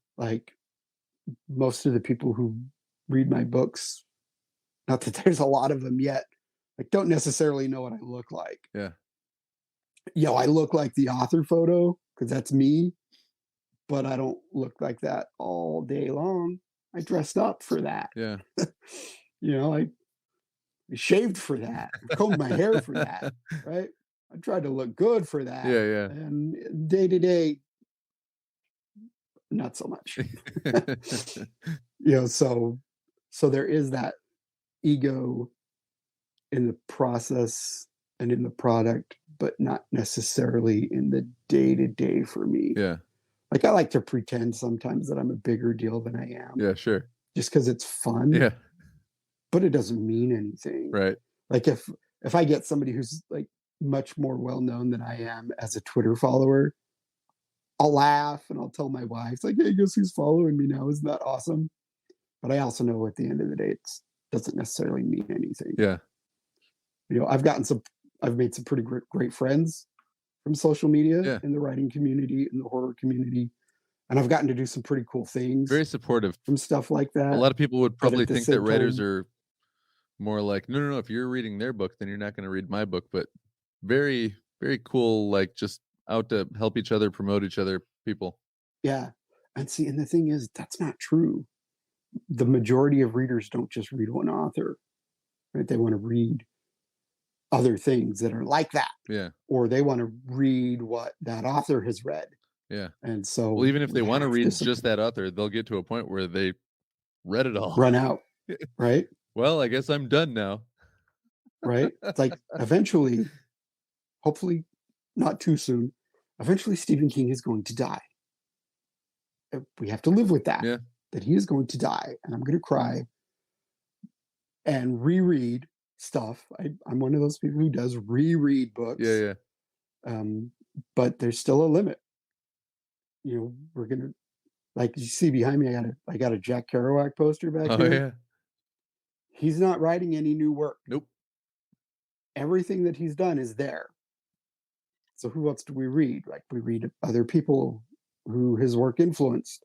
Most of the people who read my books, not that there's a lot of them yet, don't necessarily know what I look like. Yeah. I look like the author photo because that's me, but I don't look like that all day long. I dressed up for that. Yeah. I shaved for that. I combed my hair for that. Right. I tried to look good for that. Yeah, yeah. And day to day, not so much. So there is that ego in the process and in the product, but not necessarily in the day to day for me. Yeah. I like to pretend sometimes that I'm a bigger deal than I am. Yeah, sure. Just because it's fun. Yeah. But it doesn't mean anything. Right. If I get somebody who's much more well known than I am as a Twitter follower, I'll laugh and I'll tell my wife, hey, guess who's following me now? Isn't that awesome? But I also know at the end of the day, it doesn't necessarily mean anything. Yeah. I've made some pretty great friends from social media in the writing community, in the horror community. And I've gotten to do some pretty cool things. Very supportive. From stuff like that. A lot of people would probably think that writers are more like, no. If you're reading their book, then you're not going to read my book. But very, very cool, just out to help each other, promote each other people. Yeah. And the thing is, that's not true. the majority of readers don't just read one author, right? They want to read other things that are like that. Yeah. Or they want to read what that author has read. Yeah. And so, well, even if they want to read to just that author, they'll get to a point where they read it all. run out, right? Well, I guess I'm done now. Right? It's like eventually, hopefully not too soon, eventually Stephen King is going to die. We have to live with that, Yeah. that he is going to die, and I'm going to cry and reread stuff. I'm one of those people who does reread books. Yeah. But there's still a limit. You know, we're going to, like you see behind me, I got a Jack Kerouac poster back here. Yeah. He's not writing any new work. Nope. Everything that he's done is there. So who else do we read? Like, we read other people who his work influenced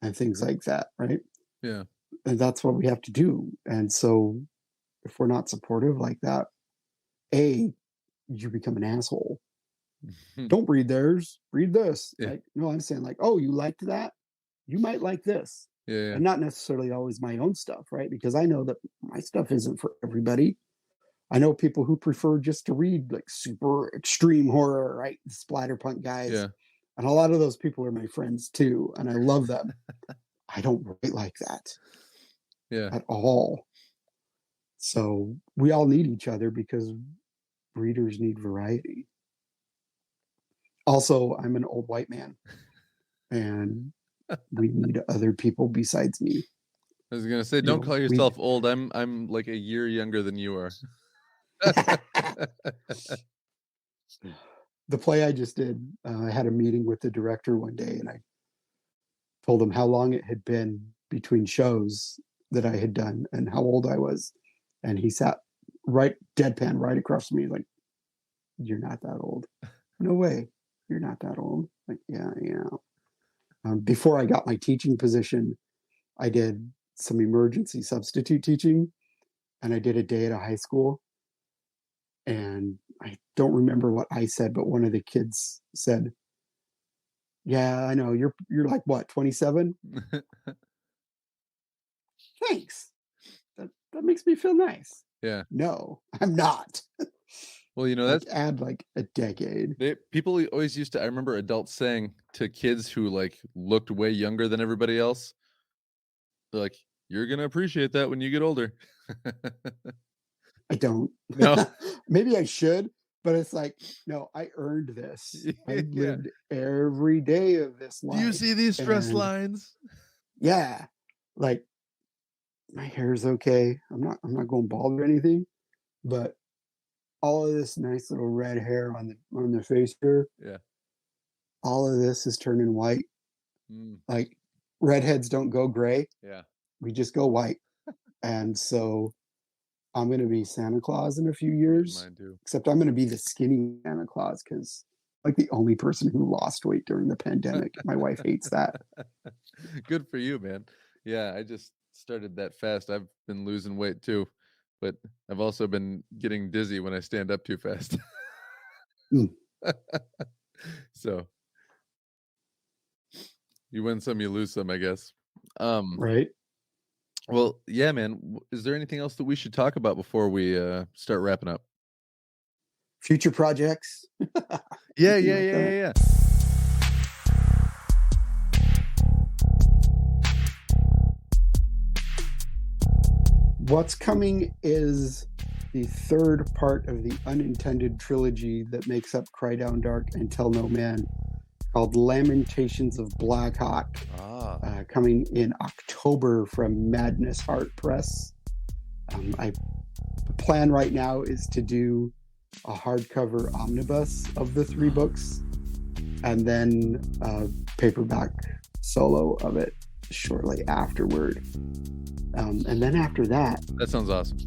and things like that, right? Yeah. And that's what we have to do. And so if we're not supportive like that, you become an asshole. Don't read theirs, read this. Yeah. Like, no, I'm saying like, oh, you liked that? You might like this. Yeah. And not necessarily always my own stuff, right? Because I know that my stuff isn't for everybody. I know people who prefer just to read like super extreme horror, right? The splatterpunk guys. Yeah. And a lot of those people are my friends too. And I love them. I don't write like that. Yeah. At all. So we all need each other because readers need variety. Also, I'm an old white man and we need other people besides me. I was gonna say, don't call yourself old. I'm like a year younger than you are. The play I just did, I had a meeting with the director one day and I told him how long it had been between shows that I had done and how old I was. And he sat deadpan right across from me like, you're not that old. No way. You're not that old. Like, yeah. Before I got my teaching position, I did some emergency substitute teaching and I did a day at a high school. And I don't remember what I said, but one of the kids said, yeah, I know. You're like what, 27? Thanks. That makes me feel nice. Yeah. No, I'm not. Well, that's add like a decade. People always used to, I remember adults saying to kids who like looked way younger than everybody else, they're like, you're going to appreciate that when you get older. I don't. No. Maybe I should, but it's like, no, I earned this. I lived every day of this life. Do you see these stress lines? Yeah. Like, my hair's okay. I'm not going bald or anything, but all of this nice little red hair on the face here. Yeah. All of this is turning white. Like, redheads don't go gray. Yeah. We just go white. And so I'm going to be Santa Claus in a few years. Mine too. Except I'm going to be the skinny Santa Claus because like the only person who lost weight during the pandemic. My wife hates that. Good for you, man. Yeah, I just started that fast. I've been losing weight too, but I've also been getting dizzy when I stand up too fast. So you win some, you lose some, I guess. Right. Well, yeah, man. Is there anything else that we should talk about before we start wrapping up? Future projects. Yeah. What's coming is the third part of the unintended trilogy that makes up Cry Down Dark and Tell No Man, called Lamentations of Blackhawk, coming in October from Madness Heart Press. The plan right now is to do a hardcover omnibus of the 3 books and then a paperback solo of it shortly afterward. And then after that sounds awesome.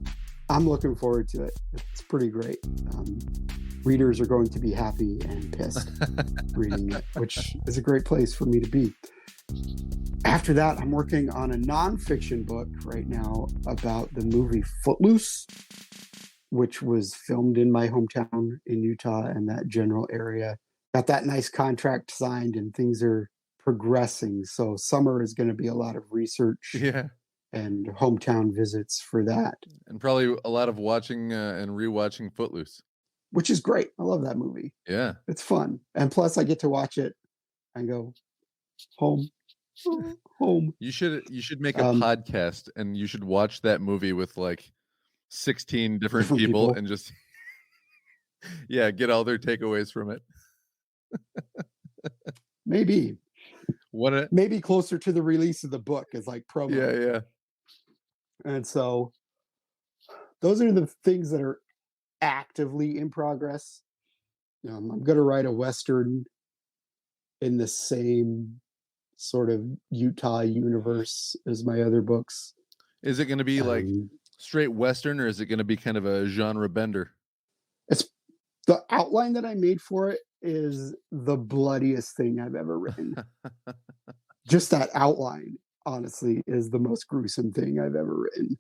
I'm looking forward to it. It's pretty great. Readers are going to be happy and pissed reading it, which is a great place for me to be. After that, I'm working on a nonfiction book right now about the movie Footloose, which was filmed in my hometown in Utah and that general area. Got that nice contract signed and things are progressing. So summer is going to be a lot of research and hometown visits for that, And probably a lot of watching and rewatching Footloose. which is great. I love that movie. Yeah. It's fun. And plus I get to watch it and go home. Home. You should make a podcast, and you should watch that movie with like 16 different people and just get all their takeaways from it. Maybe What maybe closer to the release of the book as like promo. Yeah. And so those are the things that are actively in progress. I'm going to write a Western in the same sort of Utah universe as my other books. Is it going to be like straight Western, or is it going to be kind of a genre bender? It's the outline that I made for it is the bloodiest thing I've ever written. Just that outline, honestly, is the most gruesome thing I've ever written.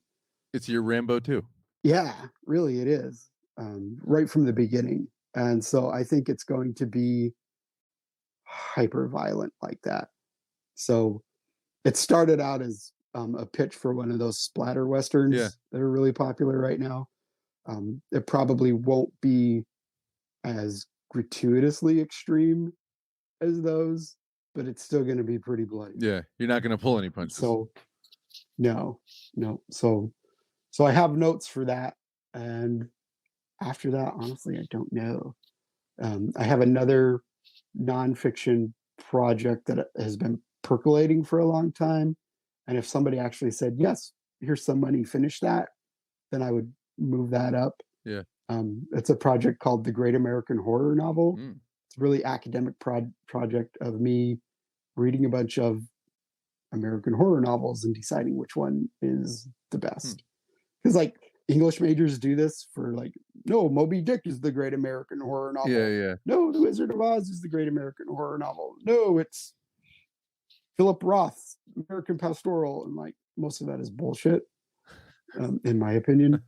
It's your Rambo too. Yeah, really it is. Right from the beginning. And so I think it's going to be hyper violent like that. So it started out as a pitch for one of those splatter westerns that are really popular right now. It probably won't be as gratuitously extreme as those, but it's still going to be pretty bloody. Yeah, you're not going to pull any punches. So no. So I have notes for that, and after that, honestly, I don't know. I have another nonfiction project that has been percolating for a long time, and if somebody actually said, yes, here's some money, finish that, then I would move that up. Yeah. It's a project called The Great American Horror Novel. It's a really academic project of me reading a bunch of American horror novels and deciding which one is the best. Because like English majors do this for like, no, Moby Dick is the great American horror novel. Yeah. No, The Wizard of Oz is the great American horror novel. No, it's Philip Roth's American Pastoral. And like most of that is bullshit, in my opinion.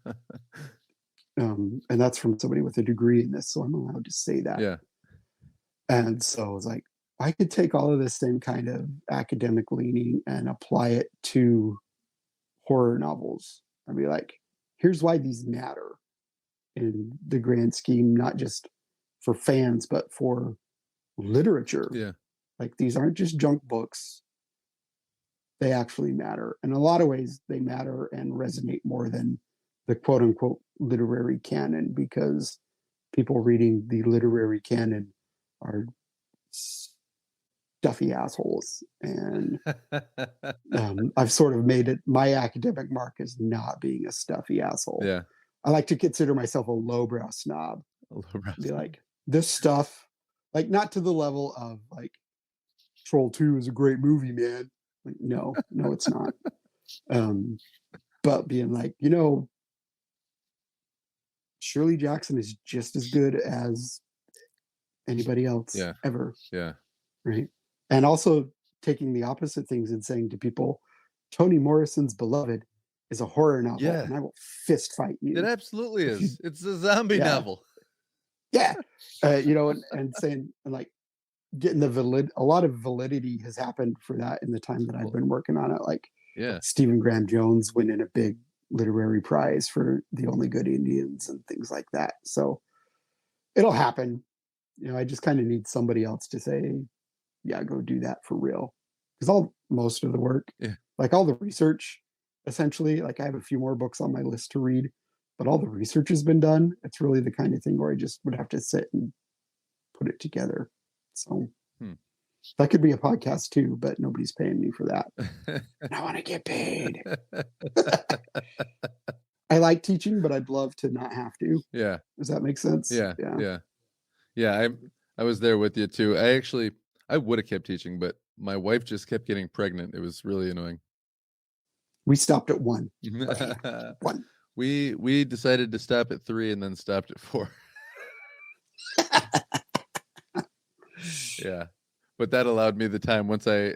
And that's from somebody with a degree in this, so I'm allowed to say that. Yeah. And so I was like, I could take all of this same kind of academic leaning and apply it to horror novels. I'd be like, here's why these matter in the grand scheme, not just for fans, but for literature. Yeah. Like these aren't just junk books. They actually matter. In a lot of ways, they matter and resonate more than the quote unquote literary canon, because people reading the literary canon are stuffy assholes. And I've sort of made it my academic mark as not being a stuffy asshole. Yeah. I like to consider myself a lowbrow snob. Be like, this stuff, like not to the level of like Troll 2 is a great movie, man. Like, no, it's not. But being like, Shirley Jackson is just as good as anybody else ever. Yeah. Right. And also taking the opposite things and saying to people, Toni Morrison's Beloved is a horror novel, and I will fist fight you. It absolutely is. It's a zombie novel. Yeah. And saying, and like getting a lot of validity has happened for that in the time that I've been working on it. Like Stephen Graham Jones winning a big literary prize for The Only Good Indians and things like that. So it'll happen. I just kind of need somebody else to say, yeah, go do that for real. Because most of the work, like all the research, essentially, like I have a few more books on my list to read, but all the research has been done. It's really the kind of thing where I just would have to sit and put it together. So that could be a podcast too, but nobody's paying me for that. And I want to get paid. I like teaching, but I'd love to not have to. Yeah. Does that make sense? Yeah. I was there with you too. I would have kept teaching, but my wife just kept getting pregnant. It was really annoying. We stopped at 1. One. We decided to stop at 3 and then stopped at 4. Yeah. But that allowed me the time once I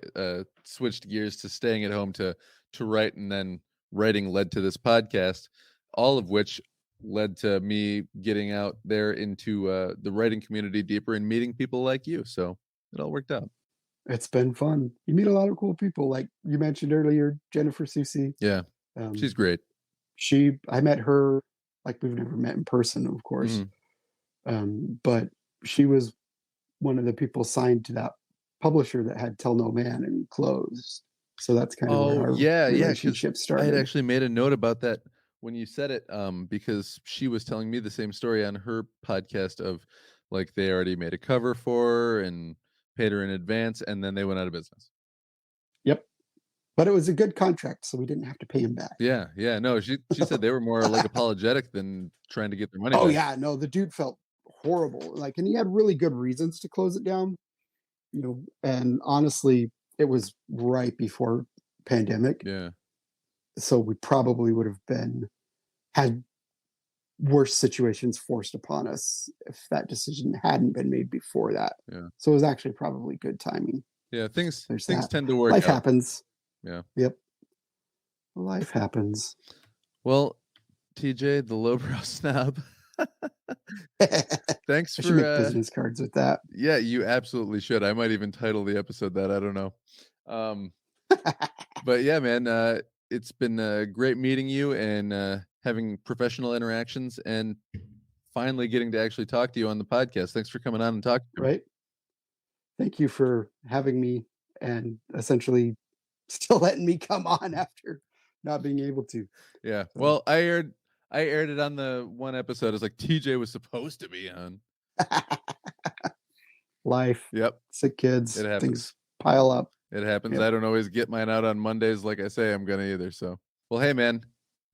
switched gears to staying at home to write, and then writing led to this podcast, all of which led to me getting out there into the writing community deeper and meeting people like you. So it all worked out. It's been fun. You meet a lot of cool people, like you mentioned earlier, Jennifer Susi. Yeah, she's great. I met her, like we've never met in person, of course, but she was one of the people signed to that publisher that had Tell No Man and closed. So that's kind of where our relationship started. I had actually made a note about that when you said it, because she was telling me the same story on her podcast of like they already made a cover for her and paid her in advance, and then they went out of business. Yep. But it was a good contract, so we didn't have to pay him back. Yeah. No, she said they were more like apologetic than trying to get their money back. Oh yeah, no, the dude felt horrible. Like, and he had really good reasons to close it down. And honestly, it was right before pandemic. Yeah. So we probably would have had worse situations forced upon us if that decision hadn't been made before that. Yeah. So it was actually probably good timing. Yeah, things tend to work Life out. happens. Yeah. Yep. Life happens. Well, TJ, the lowbrow snob. Thanks I for should make business cards with that. Yeah, you absolutely should. I might even title the episode that. I don't know. But yeah, man, it's been great meeting you and having professional interactions and finally getting to actually talk to you on the podcast. Thanks for coming on and talking to me. Right. Thank you for having me and essentially still letting me come on after not being able to. Yeah. Well, I aired it on the one episode. It's like TJ was supposed to be on. Life. Yep. Sick kids. It happens. Things pile up. It happens. Yep. I don't always get mine out on Mondays like I say I'm going to either. So, well, hey, man,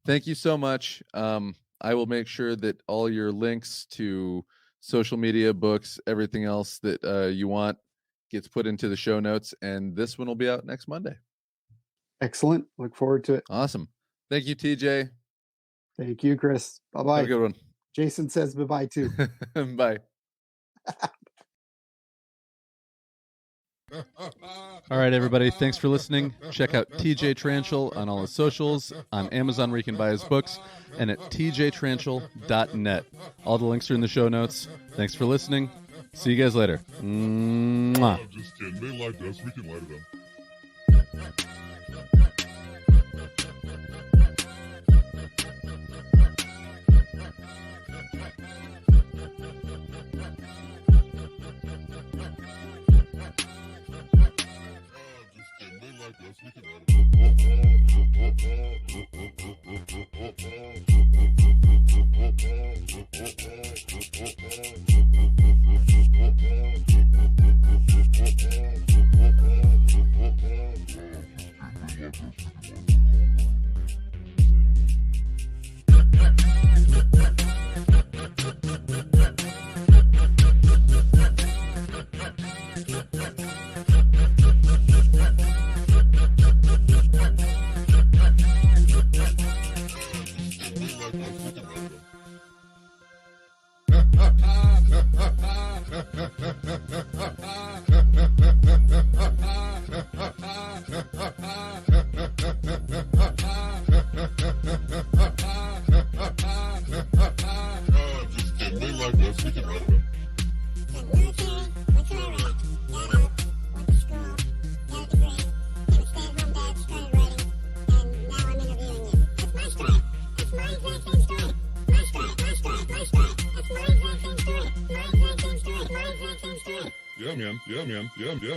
thank you so much. I will make sure that all your links to social media, books, everything else that you want gets put into the show notes. And this one will be out next Monday. Excellent. Look forward to it. Awesome. Thank you, TJ. Thank you, Chris. Bye-bye. Have a good one. Jason says bye-bye too. Bye. All right, everybody. Thanks for listening. Check out TJ Tranchell on all his socials, on Amazon where you can buy his books, and at tjtranchell.net. All the links are in the show notes. Thanks for listening. See you guys later. Mwah. Just kidding. They liked us. We can lie to them.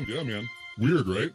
Yeah, man. Weird, right?